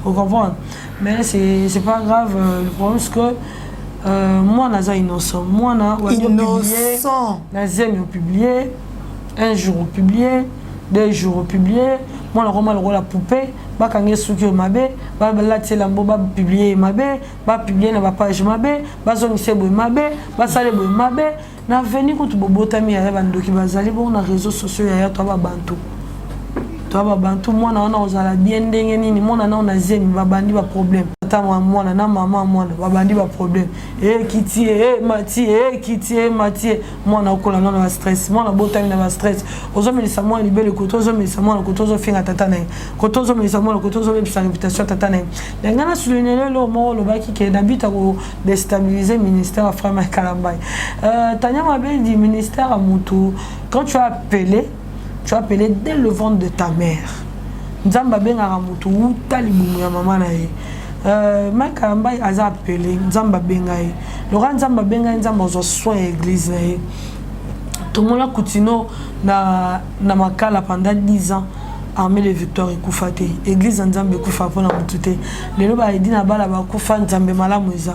vous comprenez mais c'est pas grave le problème c'est que moi naza innocent moi na innocent na zemi publié un jour publié, 2 jours publié, moi le rôle la poupée, ba kangé souki mabe, ba la tselambo ba publier mabe, ba publier na ba page mabe, ba zongise boy mabe, ba sale boy mabe, na veni ko to bobotami ya ba ndoki bazali bon na réseaux sociaux ya to ba bantu. To ba bantu moi na ozala bien ndenge nini, moi na zemi ba bandi ba problème. Moi na maman moi ba bandi ba problème. Kiti mati kiti mati moi na kola na stress, moi na botami na stress. Ozomeli sa moi libele koto, ozomeli sa moi koto zo finga tata na. Koto ozomeli sa moi koto zo sa réputation tata na. Ngana souligner le mot le baki qui d'habitude à déstabiliser ministère Afra Mike Kalambay. Tanya Mabel dit ministère à Moutou, quand tu as appelé dès le ventre de ta mère. Nzamba benga Moutou talibumu ya maman na ye. Mike Kalambay a appelé Nzamba benga ye. Laurent Nzamba benga Nzamba zo soin église na ye. Tout le monde a continué na makala pendant 10 ans. Armée de Victor et Koufate. Église Nzambe Koufa pour la Moutouté. Les lois a dit na bala ba Koufa Nzambe malamuza.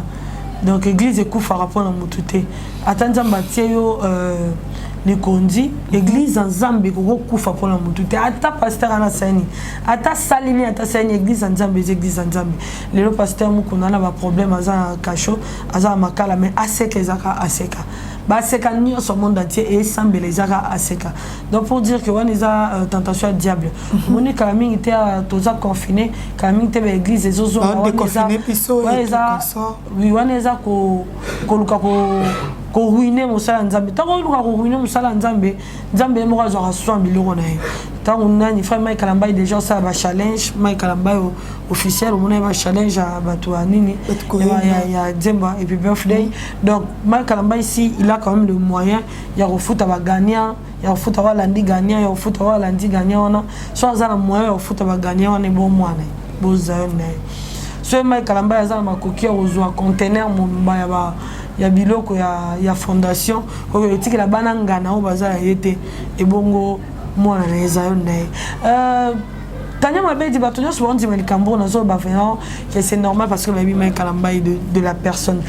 Donc église Koufa rapport la Moutouté. Attends Nzamba tieyo les kondi. Église Nzambe Koufa pour la Moutouté. Ata pasteur ana sani. Ata salini ata sani église Nzambe église Nzambe. Les lois pasteur mou qu'on a ba problème aza kacho aza makala mais aseka ezaka aseka. Baseka nyo sur le monde entier et semble les ara aseka. Donc pour dire que on a tentation à diable. Moni Kalaming était à toza confiné, Kalaming était à l'église et zozo on confiné piso et tout ça. Oui, on est à ko ruiner musala nzambe. Tant qu'on luka ruiner musala nzambe, nzambe mo ka zo 100 millions na. Tant on a ni frère Mike Kalambay déjà ça ba challenge, Mike Kalambay officiel on a ba challenge à bato nini. Il y a Zemba et puis birthday. Donc Mike Kalambay ici il a quand même le moyen, il y a au foot à gagnant, il y a au foot à lundi gagnant, il y a au foot à lundi gagnant on a. Soit ça le moyen au foot à gagnant on est bon moyen. Bon ça so Mike Kalambay aza ma coquille aux conteneur mon ba ya biloko ya fondation ko etiki la bananga na obaza yete ebongo mwana na ezayo nae Tanya Mabel dit batonyo souvent dit mais Cambo na zo ba vraiment que c'est normal parce que baby Mike Kalambay de la personne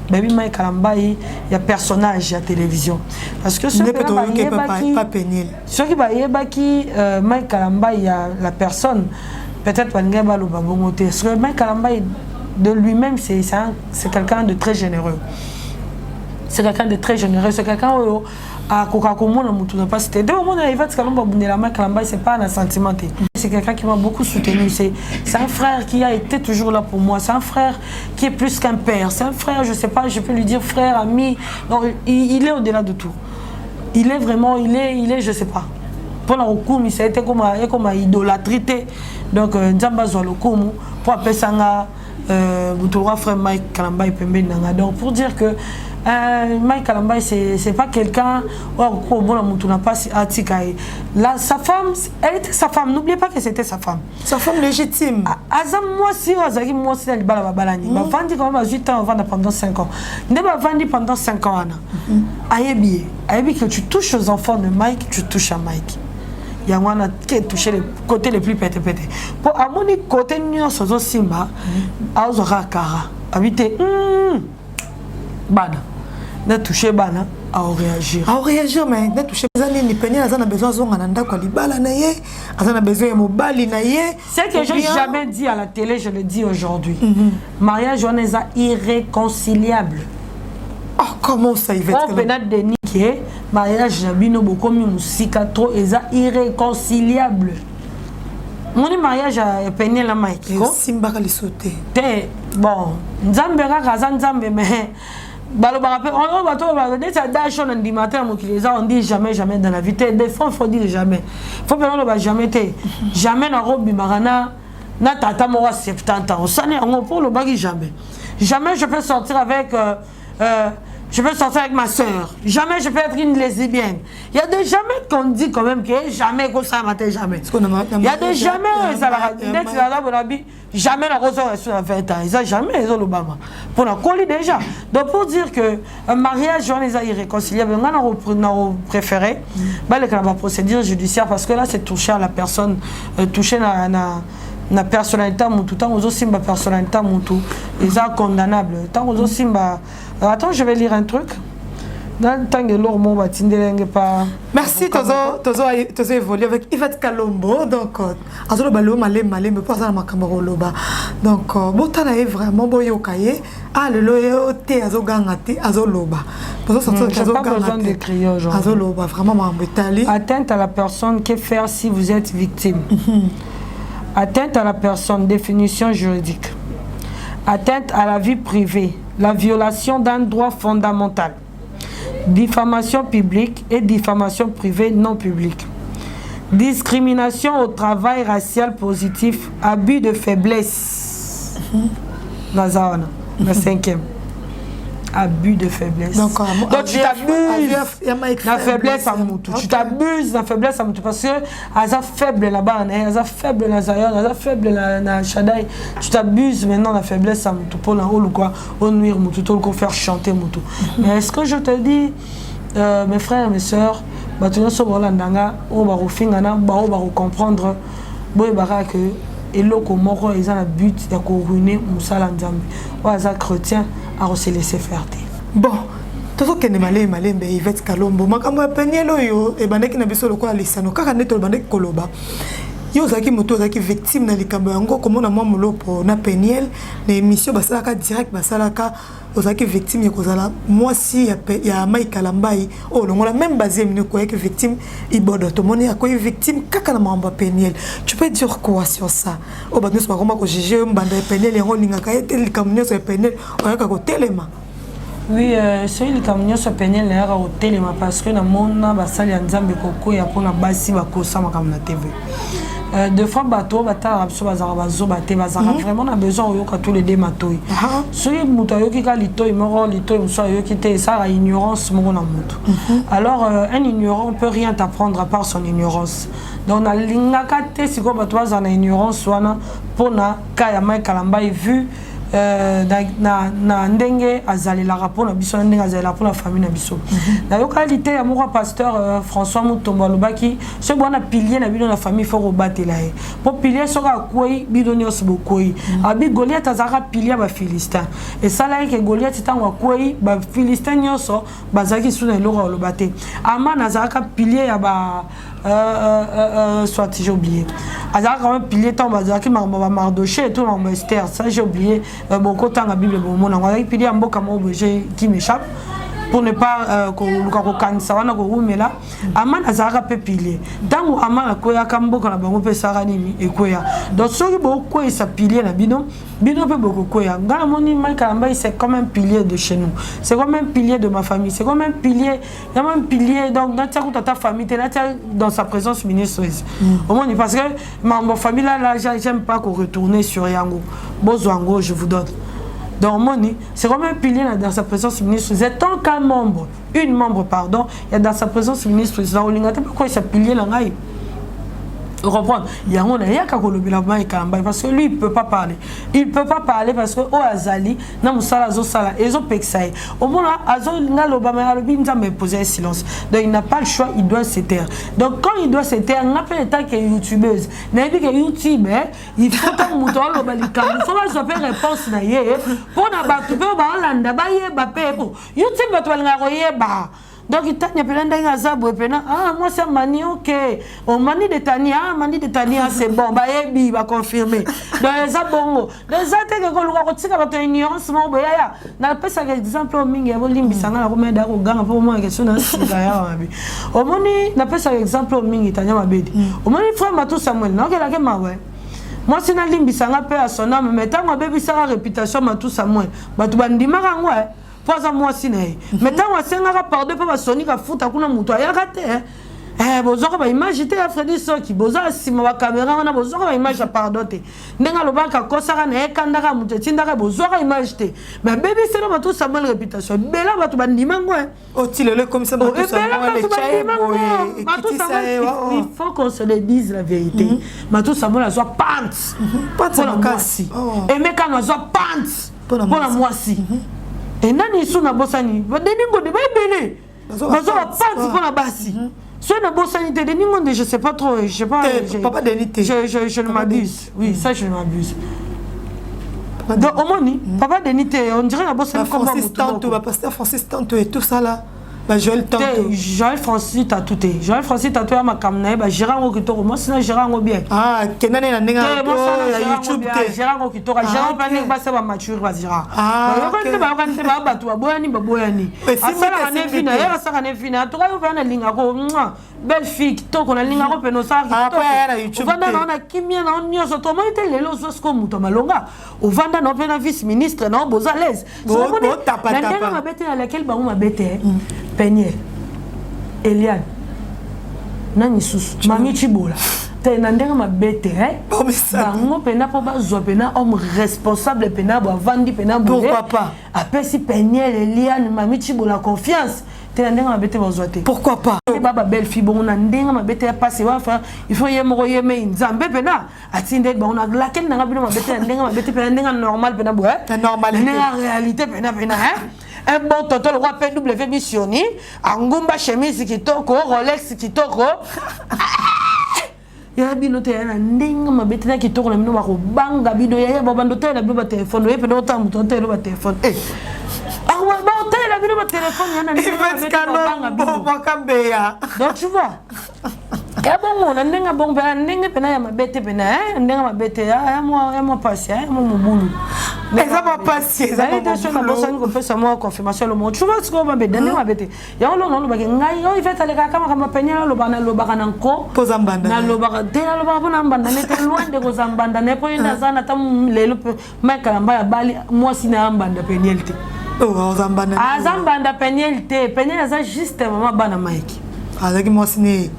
baby Mike Kalambay il y a personnage à télévision parce que ce qui va yeba qui Mike Kalambay il y a la personne peut-être pas ngaba lo ba bongote parce que Mike Kalambay de lui-même c'est quelqu'un de très généreux. C'est quelqu'un de très généreux, c'est quelqu'un à Coca-Cola, pas cité. Dès au moment où il va c'est pas un sentiment. C'est quelqu'un qui m'a beaucoup soutenu. C'est un frère qui a été toujours là pour moi. C'est un frère qui est plus qu'un père. C'est un frère, je sais pas, je peux lui dire frère, ami. Donc, il est au-delà de tout. Il est vraiment, il est, je sais pas. Pendant le coup, il s'est été comme idolâtrité. Donc, Nzamba Zolokumu, pour appeler ça, frère Mike Kalambay Pembe Nanga. Donc, pour dire que Mike Kalambay c'est pas quelqu'un là sa femme elle était sa femme, n'oubliez pas que c'était sa femme légitime. Azam moi si Azaki moi si elle bala balani ba vandi quand même 8 ans vendre pendant 5 ans ne ba vandi pendant 5 ans ana ayebi que tu touches aux enfants de Mike, tu touches à Mike. Il y a un qui a touché les côtés les plus pété. Pour à mon côté nous sommes simba à Ozora Kara habiter bana na toucher bana à réagir mais na toucher bazali ni penia azana besoin zonga na ndako libala na ye azana besoin mobali na ye c'est que j'ai jamais dit à la télé, je le dis aujourd'hui. Mariage on est irréconciliable. Oh, comment ça il va être de niquer mariage bino bokomi musika trop eza irréconciliable. Mon mariage a peine la Mike simba ka sauter bon nzambe ka nzambe mais balo ba rappel on va to dès ça dash on dit matin mon kilesa on dit jamais dans la vie des fois il faut dire jamais faut pas on va jamais jamais na robi marana na tata mo 70 ans ça n'est on pour le bagi jamais je peux sortir avec je peux sortir avec ma soeur. Jamais je peux être une lesbienne. Il y a des jamais qu'on dit quand même que jamais qu'on ça matin jamais. Il y a des jamais ça la jamais la rose sur la 20 ans. Ils jamais ils ont l'Obama. Pour la coller déjà. Donc pour dire que un mariage on les a irréconciliables, on a préféré la procédure judiciaire parce que là c'est toucher à la personne toucher na personnalité tout temps aux aussi ma personnalité tout ils sont condamnables tant aux aussi attends je vais lire un truc dans tant que l'or mon batindelenge pas. Merci tozo évolué avec Yvette Kalombo donc azolo balo malé mais pas ça makambo loba donc botana est vraiment boyokaye ah le loyo te azogangate azoloba pour ça pas besoin de crier aujourd'hui azoloba vraiment mambetali atteinte à la personne, que faire si vous êtes victime? Atteinte à la personne, définition juridique. Atteinte à la vie privée, la violation d'un droit fondamental. Diffamation publique et diffamation privée non publique. Discrimination au travail racial positif, abus de faiblesse. Nazaona, la 5e. Abus de faiblesse. Donc tu t'abuses la faiblesse à Moutou. Tu t'abuses la faiblesse à Moutou parce que Aza faible là-bas, Aza faible na Zayon, Aza faible na Shadai. Tu t'abuses maintenant la faiblesse à Moutou pour la ou quoi, au nuire Moutou, pour le faire chanter Moutou. Mais est-ce que je te dis, mes frères et mes sœurs, batunya so bolandanga, o ba rofingana, ba comprendre, boy baraka et loko moko ils ont le but de ruiner musala nzambe. Wa Aza chrétien à se laisser faire. Bon, tout ce qui est malé, mais Yvette Kalombo, makambo penyelo yo e bandeki na biso lokola lisano kaka neto bandeki koloba. Yo zaki moto zaki victime na likambo yango comme na mwa molopo na peniel na émission basalaka direct basalaka ozaki victime ya kozala mwasi ya Mai Kalambai o longola même basé mine ko yaki victime ibodo to moni akoyi victime kaka na mamba peniel. Tu peux dire quoi sur ça? O ba nous pas comment ko juger mbanda peniel yango lingaka ete likambo nyoso ya peniel oyaka ko telema. Oui, c'est le camion se peignait l'air au téléma parce que dans mon basali en Zambie koko ya pour la basi bakosa makam na TV. Deux fois bateau bata abso bazara bazo bate bazara vraiment on a besoin yo ka tous les dématoi. Celui mutayo ki ka litoi moro litoi muso yo ki te ça la ignorance moko na mutu. Alors un ignorant peut rien t'apprendre à part son ignorance. Donc na lingaka te siko bato bazana ignorance wana pona ka ya Mai Kalambai vu na ndenge azali la rapport na biso ndenge azali la pour la famille na biso na localité ya moko pasteur François Mutombo lobaki ce bona pilier na bino na famille faut rebatela pour pilier soka koi bidoni osbokoi abi Goliath azaka pilier ba Philistin et ça là que Goliath tangwa koi ba Philistin nyoso bazaki suna eloko lobate ama nazaka pilier ya ba soit j'ai oublié azaka quand même pilier tant bazaki Mardoché et tout en Esther ça j'ai oublié bon côté la Bible bon mon on pilier en boka mo qui m'échappe pour ne pas ko kanisa wana ko rumela amana azaka pe pilier dango amana ko ya kamboka na bango pe sara nini ekoya donc soki bo ko isa pilier na bino pe boko ko ya ngala moni Mai Kalambai c'est comme un pilier de chez nous c'est comme un pilier de ma famille c'est comme un pilier il y a même pilier donc dans ta famille tu es dans sa présence ministreuse au moins parce que ma famille là j'aime pas qu'on retourner sur yango bozwango je vous donne. Donc, Moni, c'est comme un pilier dans sa présence ministre. C'est tant qu'un membre, une membre, pardon, il y a dans sa présence ministre. Pourquoi il s'est pilier là? Reprendre. Il y a un Mai Kalambai parce que lui il peut pas parler. Il peut pas parler parce que au Azali, na musala zo sala, ils ont pexaï. Au moment azo ngaloba mais alobi nzambe poser silence. Donc il n'a pas le choix, il doit se taire. Donc quand il doit se taire, on appelle état que youtubeuse. Na dit que YouTube, il faut que muto aloba likambo. Faut pas faire réponse na ye. Pour na ba tu peux ba landa ba ye ba pe. YouTube ba to nga roye ba. Donc il t'a dit moi c'est mani ok on mani de Tania c'est bon bah ebi va confirmer donc les abongo les attaques que l'on retire votre ignorance mon boya na pas ça exemple mingi abo limbisanga na komeda ko ganga pour moi question na sika mabi au moni na pas ça exemple mingi Tania mabedi au moni frère Matou Samuel na kela ke mawe moi c'est na limbisanga pe à son âme mais tant bébé ça réputation Matou Samuel batu bandima kango poza moi sinae maintenant on sengaka pardon pas sonika futa kuna muto ayaka te bozoka ba image te Freddy Soki boza sima ba caméra wana bozoka ba image pardon te ndenga lobaka kosaka na ekandaka muto tindaka bozoka image te mais bébé c'est là Matou Samuel réputation bela batu bandimango oh tilele comme ça Matou Samuel les chai Matou Samuel il faut qu'on se le dise la vérité Matou Samuel a soit pante pour la moisi et meka na soit pante pour la moisi. Et nani isu na bosani ba deningo de baibele bazo ba pante pour la basi so na bosani te deningo de je sais pas trop je sais pas papa Denité je ne m'abuse oui ça je ne m'abuse donc au moni papa Denité on dirait la bosani comme Francis Tanto ba pasteur Francis Tanto et tout ça là Joël Tanto. Joël Francis Tatouté. Joël Francis Tatouté à ma camnaï, Gérard Okitoro. Moi, c'est Gérard Obier. Ah, Kenan est dans YouTube. Gérard Okitoro. Gérard Panik, ça va mature, Gérard. Ah, ok. Belle fille, toi qu'on a ligne à reprendre nos sacs. On va dans la kimia, on y a autrement été les losos comme Moutomalonga. On va dans un vice-ministre, non, beaux à l'aise. La dernière m'a bêté à laquelle on m'a bêté. Peigné, Eliane, Nani Sous, Mami Chibola. T'es un dernier m'a bêté, hein? Bango pena pour bazo pena homme responsable pena pour vendre pena pour. Pourquoi pas? Après si Peigné, Eliane, Mami Chibola confiance. Pourquoi pas? Baba belle fille bon on a ndenga mabete passer wa fa il faut yemo yeme nzambe pena atinde ba on a laquelle na ngabino mabete ndenga mabete pena ndenga normal pena bo hein normal ndenga réalité pena hein un bon tonton le roi PW missioni angumba chemise kitoko Rolex kitoko ya bino te na ndenga mabete na kitoko na bino ba ko banga bino ya ba bando te na bino ba téléphone we pena otambu tonton te ba téléphone ah ouais bon te la bino ba téléphone yana donc tu vois et bon on a ndenga bon ba ndenga pena ya mabete pena ndenga mabete ya moi passer moi mon boulot mais ça va passer ça va passer na bossa ngo pesa moi confirmation le monde tu vois ce qu'on va mettre ndenga mabete ya on ba ngai yo ifeta le kaka kama penya lo bana lo baka nanko pozambanda na lo baka te lo baka bona mbanda ne te loin de kozambanda ne po ina zana tam lelo makalamba ya bali moi sina mbanda penyelte Azambanda Penielte, Peniel a juste maman bana Mike. Avec moi c'est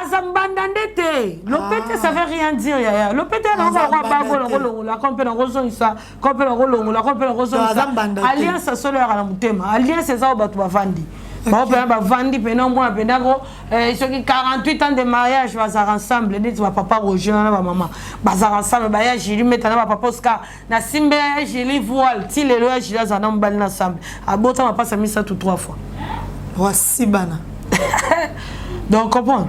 Azambanda ndete. Lopete ça veut rien dire ya. Lopete on va pas golo la compé na rozo ça, compé na golo la compé na rozo ça. Alliance solo ya la mutema. Alliance ça ba tu bavandi. Ba ba vandi pena moi pena go ceux qui 48 ans de mariage va ensemble dit va papa Roger na ba maman. Ba ensemble ba ya jili metana ba papa Oscar na simbe jili voile ti le loya jili za na mbali na ensemble. Abota ma passe ça tout 3 fois. Voici bana. Donc comprends.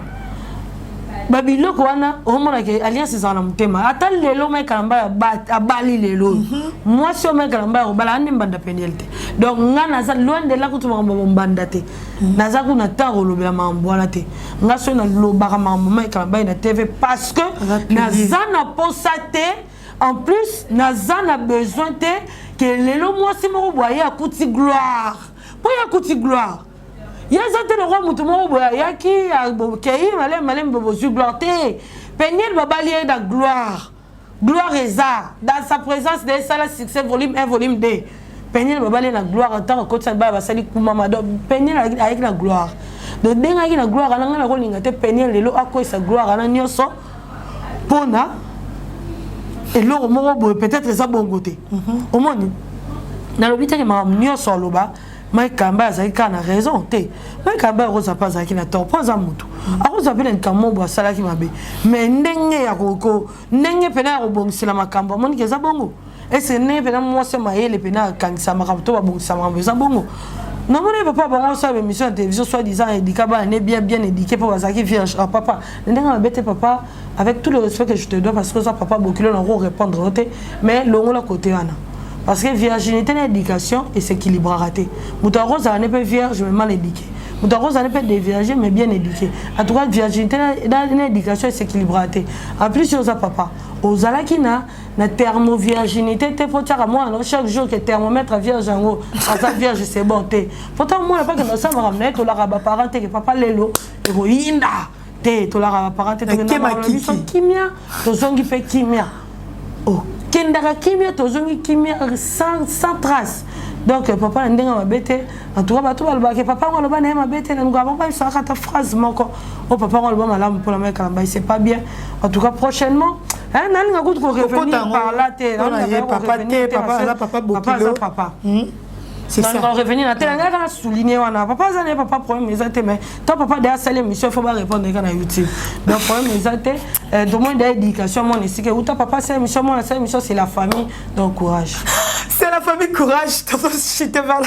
Babilo kwana omona ke alliance za na mutema ata lelo me kalamba abali lelo moi so me kalamba obala ande mbanda penyelte donc ngana za loin de la kutuma mbanda te naza kuna taro lobela mambwana te nga so na lobaka mambo me kalamba na TV parce que naza na posate en plus naza na besoin te que lelo moi si mo boya kuti gloire pour ya kuti gloire. Il y a des gens qui ont gloire. Peignel Babalier de gloire. Gloire et ça. Dans sa présence, des salles succès, volume 1, volume 2. Peignel Babalier de gloire en tant que côté de Sali Koumamado. Peignel avec la gloire. De dingue avec la gloire, on a la rolling à Peignel, le à quoi sa gloire, on a nioso. Pona. Et l'eau, peut-être ça bon côté. Au moins, dans l'hôpital, il m'a nioso loba. Mike Kamba a raison. Mike Kamba a pas na tort. Pas un moutou. Alors, ça fait un camo bois salaki mabe. Mais n'engé à Roko, n'engé pena au bon c'est la macamba. Mon qui est bongo. Et c'est né pena moi c'est maïe les pena quand ça m'a rapporté à bon ça m'a besoin bongo. Non, mon papa, bon, ça, émission de télévision, soi-disant, éduqué, bien éduqué pour Wazaki vierge. Papa, n'engé bête papa, avec tout le respect que je te dois, parce que ça, papa, beaucoup de gens répondre, mais l'on l'a côté, Anna. Parce que virginité et éducation et s'équilibre raté. Mouta Rose n'est pas vierge mais mal éduqué. Mouta Rose n'est pas déviergé mais bien éduqué. En tout cas, virginité et éducation et s'équilibre raté. En plus, sur ça papa, aux alakina, la thermovirginité, t'es pour à moi, chaque jour que thermomètre vierge en haut, à vierge c'est bon. Pourtant, moi, pas que ça me ramène, tu l'as parenté que papa l'élo, héroïne, tu l'as parenté, tu l'as kimia, tu zongi fait kimia. Oh. Kendara kimia tozongi kimia sans trace donc papa ndenga mabete en tout cas tout balba que papa ngolo bana mabete na ngaba pas ça ta phrase moko oh papa ngolo ba malamu pour la mec là c'est pas bien en tout cas prochainement hein nani ngakuti ko revenir par là te papa c'est ça. On revenir à tel endroit, souligner papa ça papa problème mais mais toi papa derrière ça l'émission faut pas répondre dans YouTube. Donc problème mais de moins d'éducation mon ici que ou ta papa c'est émission moi c'est émission c'est la famille donc courage. C'est la famille courage je te parle.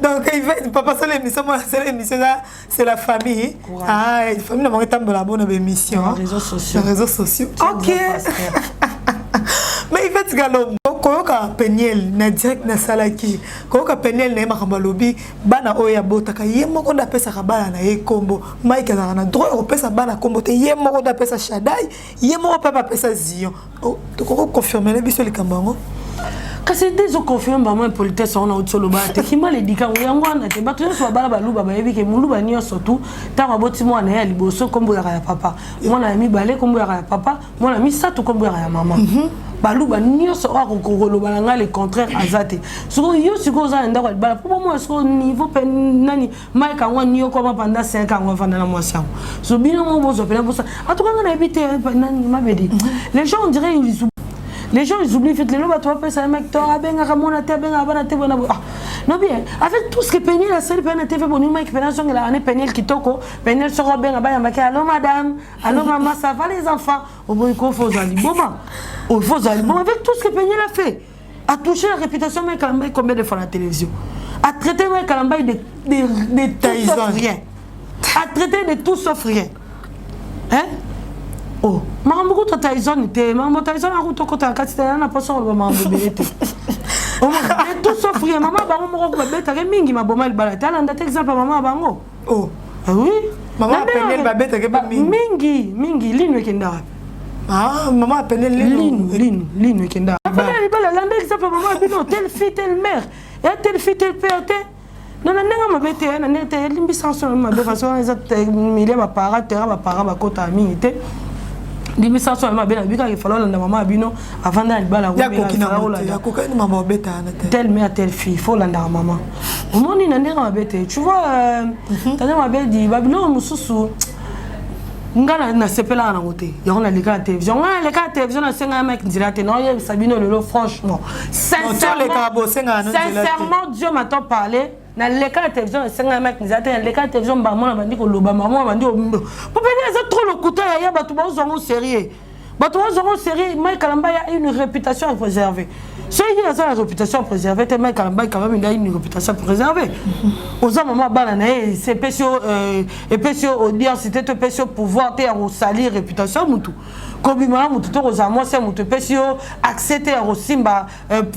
Donc il fait papa c'est l'émission moi c'est l'émission c'est la famille. Courage. Ah la famille n'a pas tant de la bonne émission. Les réseaux sociaux. Les réseaux sociaux. OK. Mais il fait galop. koyoka Peniel na direct na salaki koyoka Peniel na makambo lobi bana oya botaka ye moko da pesa kabala na ye kombo Mike za na droit ko pesa bana kombo te ye moko da pesa Shadai ye moko papa pesa Zion to ko confirmer le biso likambango kasi des au confirme maman politesse on a autre solo ba te kima le dika yango na te ba to so bala baluba ba yebi ke muluba nyo surtout ta ba boti mo na ya liboso kombo ya papa mo na mi balé kombo ya papa mo na mi satu kombo ya maman baluba nyo so a ko loba nga le contraire azate so yo siko za nda ko bala pour moi so niveau pe nani mai ka ngwa nyo ko pendant 5 ans on va dans la moisson so bino mo bo so pena pour ça en tout cas on a évité nani mabedi les gens on dirait les gens ils oublient vite les lobes toi ça mec toi benga ramona te benga bana te bona non bien avec tout ce que Peniel la seule peine te fait bon mec pénation la année Peniel kitoko Peniel sera benga ba yamba allô madame allô maman ça va les enfants au bon il faut aller bon avec tout ce que Peniel a fait a touché la réputation mec Kalamba combien de fois à la télévision a traité mec Kalamba de tout sauf rien a traité de tout sauf rien hein. Oh, maman beaucoup Tyson était maman Tyson a route côté à quatre na pas sur le maman bébé oh tout sauf rien maman bango moko ko beta ke mingi maboma le balata na ndate exemple maman bango oh ah oui maman Peniel ba beta ke mingi linu kenda ah maman Peniel linu kenda ba la exemple maman bino telle fille telle mère et telle fille telle père non non non ma bête na nete limbi sans ma de façon les autres milieu ba parents ba kota mingi Dimisa so ma bela bika ke falloir la maman bino avant d'aller bala ya koka ni maman beta na telle mère telle fille faut la maman au monde ni ndenge ma bete tu vois tane ma belle dit babilo mususu ngana na sepela na ngote ya on a les télévision on a les télévision na senga mec ndilate non ya sabino lelo franchement sincèrement Dieu m'a tant parlé na leka télévision senga mec ndilate na leka télévision ba mona bandi ko loba maman bandi o pour peut-être trop le couteau ya ba to ba zongo sérieux ba to zongo sérieux Mike Kalamba a une réputation à préserver ceux qui ont la réputation préservée Mike Kalamba quand même il a une réputation préservée aux hommes maman bala na c'est spéciaux audience c'était spéciaux pouvoir te au salir réputation mutu kobima mutu to kozamo c'est mutu spéciaux accepter au simba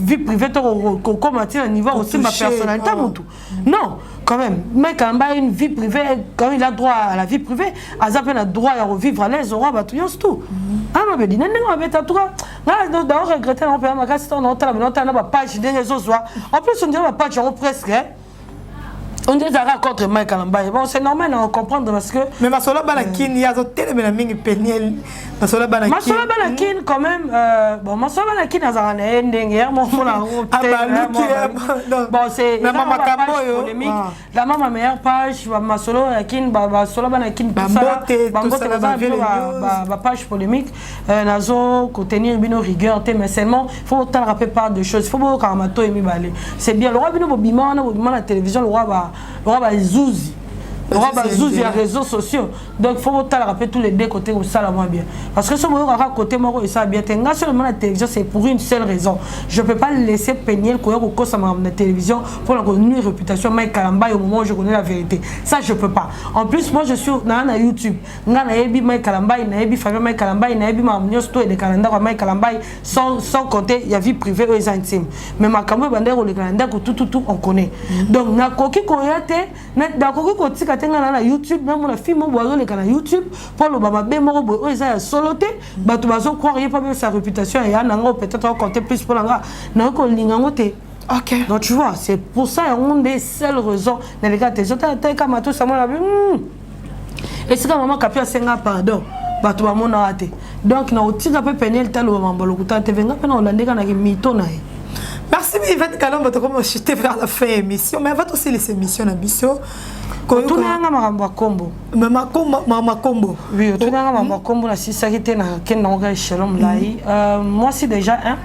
vie privée to ko commenter au niveau au simba personnalité mutu non quand même Mike Kalamba a une vie privée quand il a droit à la vie privée Azap a droit à revivre à l'aise au roi batouillons tout ah ma belle nene ma bête en tout cas d'ailleurs regretter on peut ma casse on a page des réseaux en plus on dirait ma page presque on dit ça contre Mike Kalamba bon c'est normal on comprend parce que mais ma sola banakin il y a tellement de mingi Peniel ma sola banakin quand même bon ma sola banakin azana ndenge mon bon c'est la maman polémique la maman meilleure page ma sola banakin ba sola banakin tout ça ba page polémique nazo contenir bino rigueur mais seulement faut tant rappeler pas de choses faut beaucoup karmato et mi balé c'est bien le roi bino bobima la télévision le roi Zouzi. On va Zouzi les réseaux sociaux. Donc il faut rappeler tous les deux côtés où ça la moins bien. Parce que ce moment à côté moi et ça bien seulement la télévision c'est pour une seule raison. Je peux pas laisser Peniel courir au cause de la télévision pour la une réputation Mike Kalamba au moment où je connais la vérité. Ça je peux pas. En plus moi je suis dans YouTube. Na ebi Mike Kalamba, na ebi famille Mike Kalamba, na ebi ma nyosto et les calendars Mike Kalamba sans compter il y a vie privée et intime. Mais ma caméra bandère ou les calendars tout on connaît. Donc na koki koyate na koki kotika tenga na YouTube même la fille mo bozo les canaux YouTube pour le baba be mo bo eza soloté bato bazo croire pas même sa réputation et nango peut-être on compter plus pour la na ko linga ngote. OK. Donc tu vois, c'est pour ça on des seules raisons dans les cas tes autres comme tout ça moi et c'est quand maman capia senga pardon bato ba mona raté. Donc na otika pe Peniel talo mambolo kuta te venga pe na olandeka na mito na. Merci Yvette Kalamba to comme jeter vers la fin émission mais avant aussi les émissions na biso tout nanga makambo kombo mama kombo oui tout nanga makambo kombo na sisakité na kenda ngoka shalom lai moi si déjà hein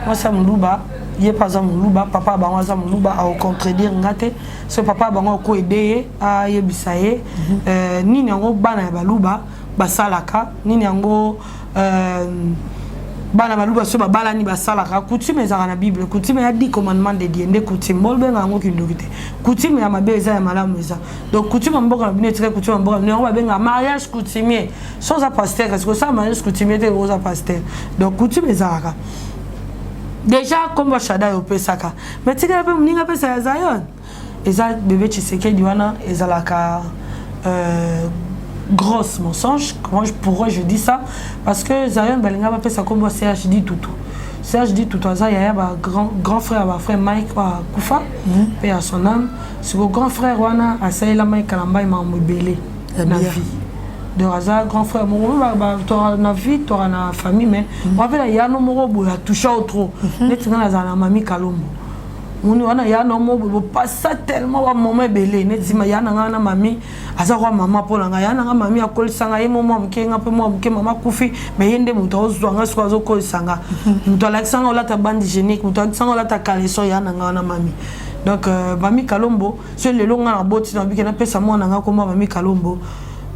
moi ça muluba yé pas za muluba papa bango za muluba a contredire ngate ce papa bango ko aider a yebisaye nini ngo bana ya baluba basalaka nini ngo bana baluba so babala ni basalaka coutume ezaka na Bible coutume ya 10 commandements de Dieu ndé coutume bolbe ngango kindokite coutume ya mabeza ya malamu eza donc coutume mboka na bino tika coutume mboka ne ba benga mariage coutumier sans pasteur parce que ça mariage coutumier te rosa pasteur donc coutume ezaka déjà comme Shada au Pesaka mais tu sais que moninga pesa Zion et ça bébé Tshisekedi wana ezalaka grosse mensonge. Pourquoi je dis ça? Parce que Zion balinga ba pesa comme CHD Tutu. CHD Tutu ça y a grand frère ba frère Mike Kufa paix à son âme. C'est le grand frère wana asaila Mike Kalamba m'a mobélé na vie. De hasard grand frère mon toi na vie toi na famille mais on avait la yano moro boya touché au trop. Net na na mami Kalombo. On a ya no mo pas ça tellement wa moment belé net sima ya na ngana mami aza kwa mama pola nga ya na nga mami akolisanga ye momo mkenga pe mo mke mama kufi me yende muto ozwanga swa zo kolisanga muto alexanga ola ta bande hygiénique muto alexanga ola ta caleçon ya na ngana mami donc mami Kalombo c'est le longa na boti na bikena pesa mo na nga ko mami Kalombo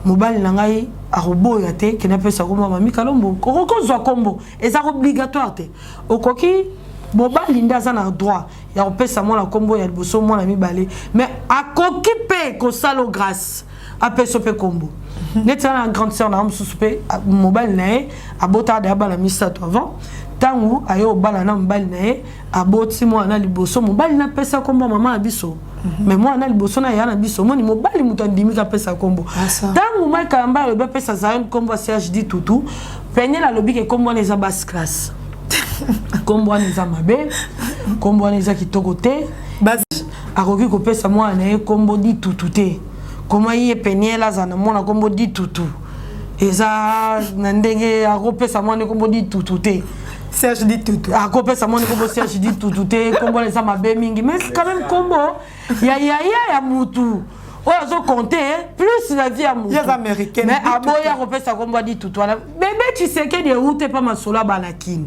mobali na ngai a robo ya te kena pesa ko mami Kalombo ko zwa kombo eza obligatoire te okoki mobali ndaza na droit ya opesa mo la kombo ya liboso mo na mibale mais akokipe ko salo grâce apeso pe kombo neta na grande sœur na mususu pe mobali na ye abota da bala misato avant tangu ayo bala na mobali na ye aboti mo na liboso mobali na pesa kombo mama abiso mais moi na liboso na ya na biso mo ni mobali muto ndimi ka pesa kombo tangu mai Kalamba le ba pesa Zion kombo CHD Tutu penye la lobby ke kombo les basse classe kombo ni za mabe kombo ni za kitoko te akoki kopesa mwana na ye kombo di tutu te koma ye penye la za na mwana kombo di tutu eza na ndenge akopesa mwana kombo di tutu te CHD Tutu akopesa mwana kombo CHD Tutu te kombo ni za mabe mingi mais quand même kombo ya mutu oyo zo compter plus la vie à mutu les américains mais aboya kopesa kombo di tutu ala bébé Tshisekedi route pa masolo banakini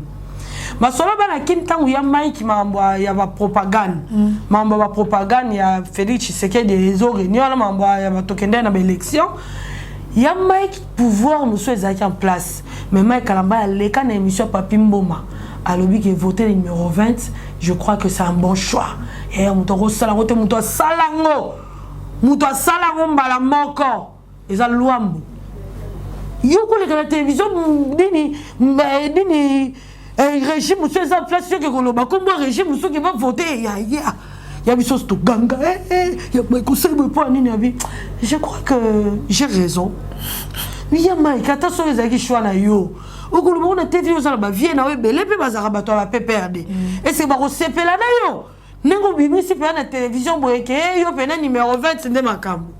masolo banakini tangu ya Mike mambo ya ba propagande mambo ba propagande ya Félix Tshisekedi ezo réunion mambo ya batokende na ba élection ya Mike pouvoir monsieur ezaki en place mais Mike Kalamba aleka na émission Papi Mboma alobi que voter numéro 20 je crois que c'est un bon choix et muto sala rote muto salango mbala moko eza luambo yoko le la télévision dini régime monsieur ça place que koloba comment régime monsieur qui va voter ya biso to ganga ya conseil pour nini abi je crois que j'ai raison oui ya mai kata so ezaki choix na yo okoloba na TV yo sala ba vie na we belé pe bazaka bato ba PPRD et c'est ba ko sepela na yo nengo bimisi pe na télévision boyeke yo pe na numéro 20 ndé makambo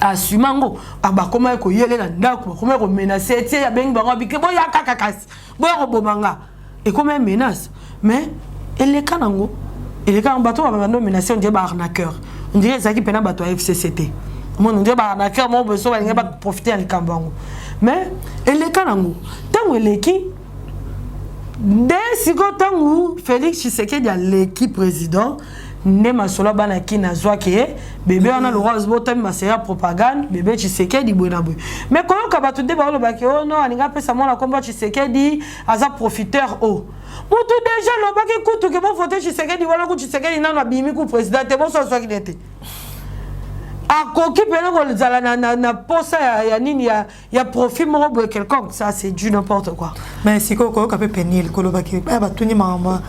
asumango abakoma ko yelela ndako bakoma ko menacer tie ya bengi bango bike boya kakakasi boya ko bomanga et comme une menace mais elle kanango elle kan bato ba bando menacer on dirait ba arnaqueur on dirait ça qui pena bato FCCT on dirait ba arnaqueur mo beso ba ngeba profiter en kambango mais elle kanango tango eleki dès siko tango Félix Tshisekedi a l'équipe président ne masolo bana ki na zwa ke bébé wana le rose botem masera propagande bébé Tshisekedi bwana boy mais koyo ka batu de ba lo ba ke oh non aninga pesa mona komba Tshisekedi aza profiteur oh mutu déjà lo ba ke kutu ke bo voter Tshisekedi wala ku Tshisekedi nana bimi ku président te bo so so ki nete akoki pena ko zala na posa ya nini ya profit mo boy quelconque ça c'est du n'importe quoi mais si ko ka pe penil ko lo ba ke ba tuni mama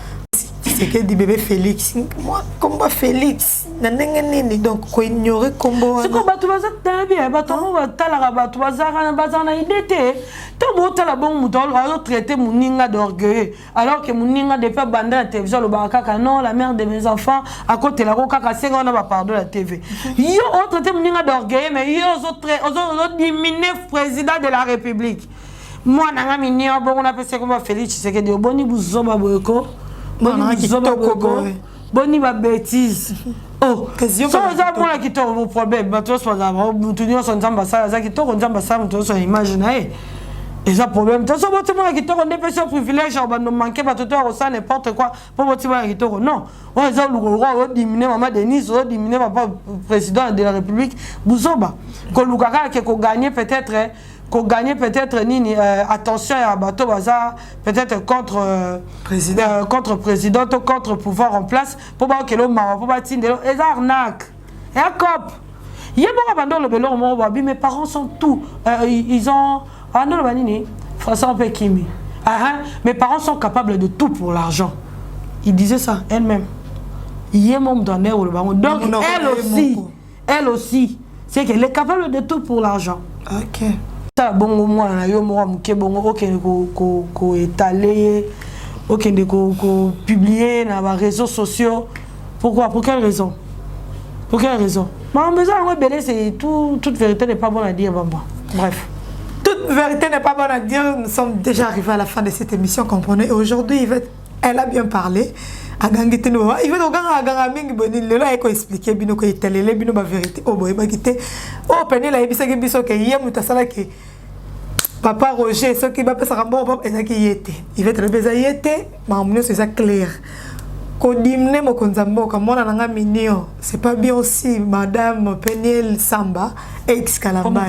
c'est que dit bébé Félix moi combat Félix nani donc ko ignorer combo c'est comme bato baza bien bato mo batala bato baza na idée to mo tala bon mutolo a traiter muninga d'orgueil alors que muninga de faire bande la télévision le baraka non la mère de mes enfants à côté la kaka senga on va pardon la TV yo on traiter muninga d'orgueil mais yo autres diminuer président de la République moi na mini bon on appelle ça comme Félix c'est que de boni buzoba boyeko boni ba bêtise oh so za mona kitoko mo problème bato so za mutu nyonso nzamba sala za kitoko nzamba sala mutu so imagine et ça problème to so boto mona kitoko ndepesi privilège ba no manquer bato to ko ça n'importe quoi pour boto mona kitoko non on za luko diminuer maman Denise o diminuer papa président de la République buzoba ko lukaka ke ko gagner peut-être nini attention à bateau bazar peut-être contre président ou contre pouvoir en place pour pas que l'homme pour pas tindelo et arnaque et cop il y a beaucoup abandon le belo mo babi mes parents sont tout ils ont andolo banini François Pekimi Mes parents sont capables de tout pour l'argent. Il disait ça elle-même. Donc elle aussi, c'est qu'elle est capable de tout pour l'argent. Ok. Ça, bon, moi, étaler, publier dans les réseaux sociaux. Pourquoi? Pour quelle raison? Pour quelle raison? C'est toute vérité n'est pas bonne à dire. Bref. Toute vérité n'est pas bonne à dire. Nous sommes déjà arrivés à la fin de cette émission, comprenez. Aujourd'hui, elle a bien parlé. Il veut expliquer bino ko italele bino ba vérité oh boy ba kité oh penel a ebisa ke biso ke yemu tasala ke papa Roger ce qui va passer à bon papa ezaki yete il va très bien yete mamuno c'est ça clair ko dimne mo konzambo ka mona nanga minio c'est pas bien aussi madame Peniel Samba ex Kalamba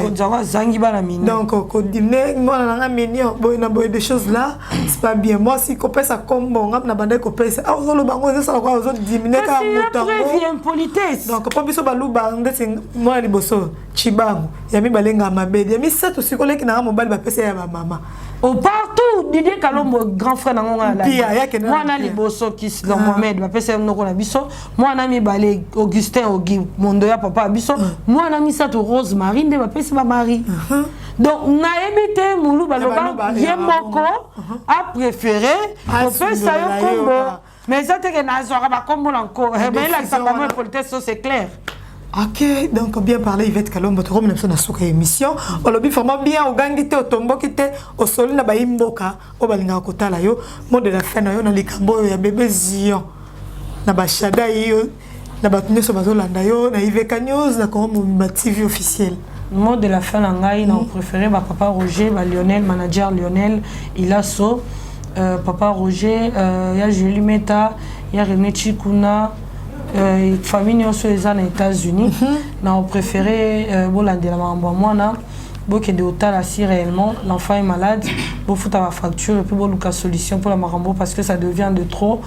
donc ko dimne mona nanga minio boy na boy des choses là c'est pas bien moi si ko pesa kombo ngam na bande ko pesa ah zo lo bango ça ko zo dimne ka mutango c'est impolitesse donc po biso ba lu bande c'est moi liboso chibango ya mi balenga mabedi ya mi sato sikoleki na mobile ba pesa ya ba mama oh, partout, Didier Kalombo, grand frère, moi, Liboso, qui Mohamed, moi, ami Balé, Augustin, Mondoya, papa, Bisso, moi, ami Sato, Rose Marine, de ma pèse ma mari. Donc, naébité, Moulou, Baloba, Yemoko, a préféré, on fait ça, mais ça, c'est que Nazora, Combo, encore, mais là, ça va me politesse, c'est clair. Ok, donc bien parlé Yvette Kalombo, tu remets na souka émission. On lobby vraiment bien au gangité au tombo kité au sol na ba imboka au balinga kotala yo mode de la fin na yo na likambo ya bébé Zion. Na ba shada yo na ba tunyo so bazolanda yo na Iveka News na ko ma TV officiel. Mot de la fin na ngai na préféré ba papa Roger, ba Lionel manager Lionel, il a so papa Roger, ya Julie Meta, ya René Chikuna famille aux États-Unis, on préféré Bolande la moi beaucoup de hôtel assis réellement l'enfant est malade beaucoup de facture et puis beaucoup de solution pour la marambo parce que ça devient de trop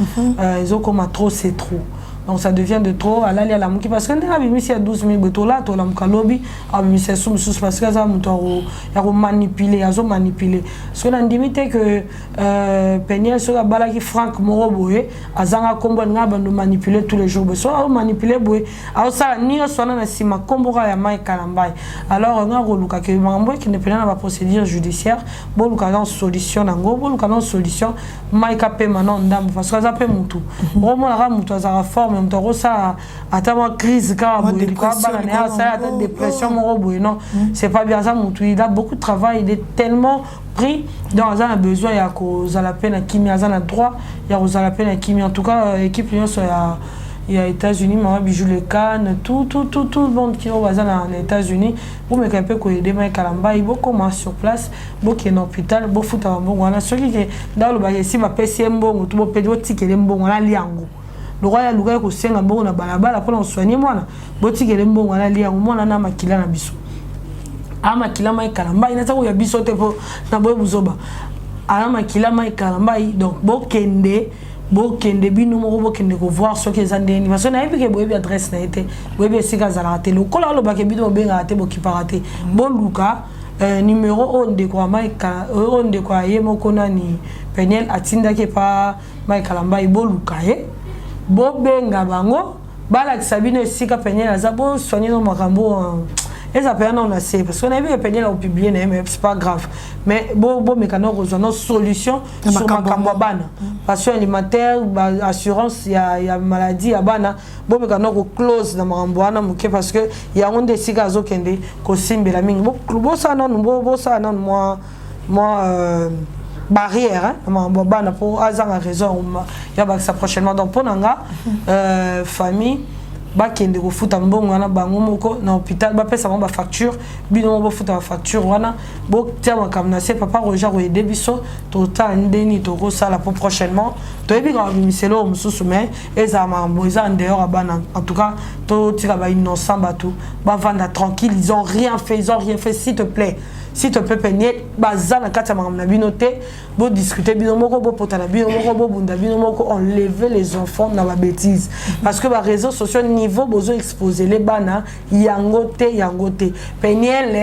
ils ont comme trop c'est trop. Donc ça devient de trop à l'aller à la mouki parce que on a mis ici à 12 000 béto là toi la mukalobi a mis c'est sous parce que ça muto ya manipuler ya zo manipuler parce que on dit que Peniel sur la bala qui Franck Moroboé azanga kombo nga bando manipuler tous les jours so a manipuler boé a ça ni so na sima kombo ya mai kalambai alors on a roluka que mambo qui ne peut pas la procédure judiciaire bon luka dans solution nango bon luka dans solution mai kapé maintenant ndam parce que ça peut mutu bon mon la mutu za forme même temps ça attends crise car dépression non c'est pas bien ça il a beaucoup de travail il est tellement pris dans un besoin il y a cause à la peine à qui a un droit il y a cause à la peine à qui en tout cas équipe il y a États-Unis maman bijou le Cannes tout le monde qui est aux États-Unis pour me camper que aider mai Kalamba il beaucoup moins sur place beaucoup en hôpital beaucoup foot en bon voilà ceux qui dans le bail ici ma PCM bon tout beau pédio ticket bon on a liango le roi ya luga ko senga mbongo na balabala pour soigner mwana botikele mbongo na lia mwana na makila na biso ama makila mai Kalamba ina tako ya biso te po na boye buzoba ama makila mai Kalamba donc bokende bino moko bokende ko voir ce que zandeni parce que na epike boye bi adresse na été boye bi sika za raté le kola lo baké bino benga raté bo kiparaté bon luka numéro onde kwa mai onde kwa yemo kona ni Peniel atinda ke pa mai Kalamba bo luka bobenga bango bala kisabino sika Peniel azabo soigner no makambo et ça peut on a c'est parce qu'on a vu Peniel au publier mais c'est pas grave mais bon mécano rejoindre solution sur makambo bana passion alimentaire assurance il y a maladie à bana bon mécano close dans makambo bana muke parce que il y a on des sika zo kende ko simbela mingi bo ça non moi barrière hein pour azanga raison il y a ça prochainement donc pour nanga famille ba kende ko futa mbongo wana bango moko na hôpital ba pesa ba facture bino ba futa facture wana bo tia makamna c'est papa Roger ko aider biso total ndeni to ko sala pour prochainement to ebi ga miselo mususu mais eza mambo eza dehors abana en tout cas to tira ba innocent batou ba vanda tranquille ils ont rien fait s'il te plaît Peniel bazana kata makamna binoté bo discuter bino moko bo potana bino moko bo bunda bino moko enlever les enfants na ba bêtise parce que ba réseaux sociaux niveau bozo exposer les bana yangote Peniel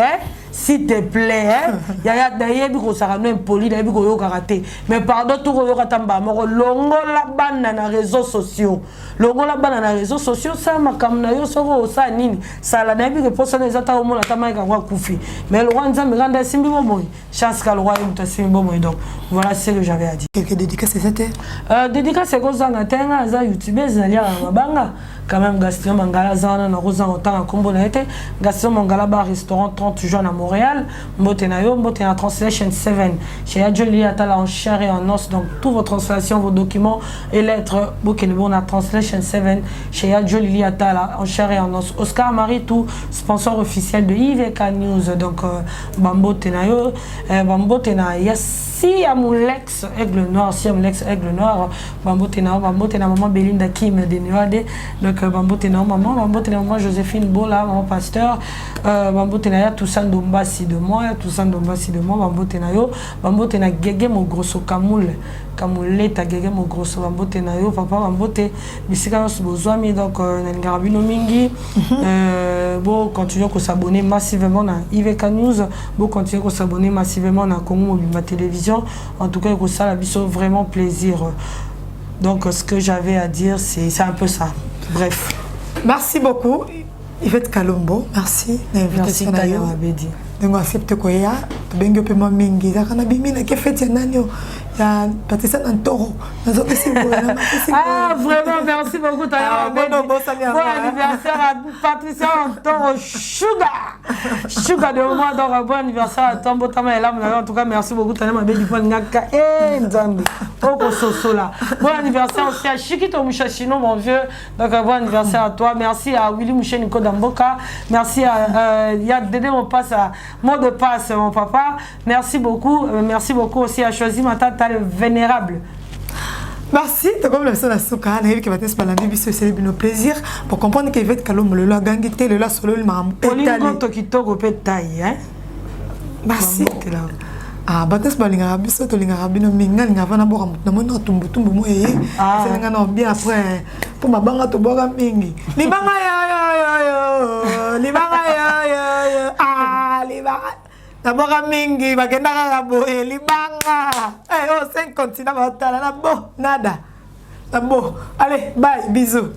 s'il te plaît, hein. Yaya d'ailleurs biko ça rano impoli d'ailleurs biko yo karaté. Mais pardon tout yo katamba moko longo la bana na réseaux sociaux. Longo la bana na réseaux sociaux ça makamna yo soko ça nini. Ça la d'ailleurs biko posa ezata au mona tamaika kwa kufi. Mais le roi nzambe nganda simbi bomoy. Chance ka le roi muta simbi bomoy donc voilà ce que j'avais à dire. Quelques dédicaces c'était dédicace c'est comme ça ngatenga za youtubeur zalia mabanga quand même Gaston Mangala zana na rosa autant combo na été Gaston Mangala bar restaurant 30 juin à Montréal Mbotenayo Mbotena Translation 7 chez Adjoli Atala en chair et en os donc tous vos translations vos documents et lettres Bokenebo na Translation 7 chez Adjoli Atala en chair et en os Oscar Marie tout sponsor officiel de IVK News donc Bambotenayo Bambotena si à mon Lex Aigle Noir si à mon Lex Aigle Noir Bambotena maman Belinda Kim de Neuade donc Bambotena maman Joséphine Bola maman pasteur Bambotena Toussaint Dombassi de moi Bambotena Gege mon grosso Kamuleta Gege mon grosso Bambotena yo papa Bambote bisika so bozwami donc Nangarabino mingi bon continuer à s'abonner massivement à IVK News bon continuer à s'abonner massivement à Congo Mobimba Télévision en tout cas ça la biso vraiment plaisir donc ce que j'avais à dire c'est un peu ça bref merci beaucoup Yvette Kalombo merci merci Tania Abedi donc accepte quoi ya bengo pe mingi za kana bimina ke fete nanyo ya Patricia Nantoro nazoke sibola ah vraiment merci beaucoup Tania Abedi bon anniversaire à Patricia Nantoro Sugar de moi donc bon anniversaire à Tombo Tama et là en tout cas merci beaucoup Tania Abedi pour ngaka nzambe oko sosola bon anniversaire aussi à Chikito Mushashino mon vieux donc bon anniversaire à toi merci à Willy Moucheniko Damboka merci à ya Dédé mon passe à mot de passe mon papa merci beaucoup aussi à choisir ma tante le vénérable. Merci, tu comme la personne à Souka, on a vu que maintenant c'est pas la vie, c'est nos plaisir pour comprendre que Yvette Kalombo le la gangité le la solo le maram. Olingo tokito ko petaille hein. Merci. Ah, bates balinga biso to linga bino minga linga vana boka na mona tumbu mo yé. C'est linga no bien après pour mabanga to boka mingi. Libanga yo. Libanga yo. Ah, libanga. D'abord mingi bagenda kaka boye libanga oh 5 continents batala na bo nada na bo allez bye bisous.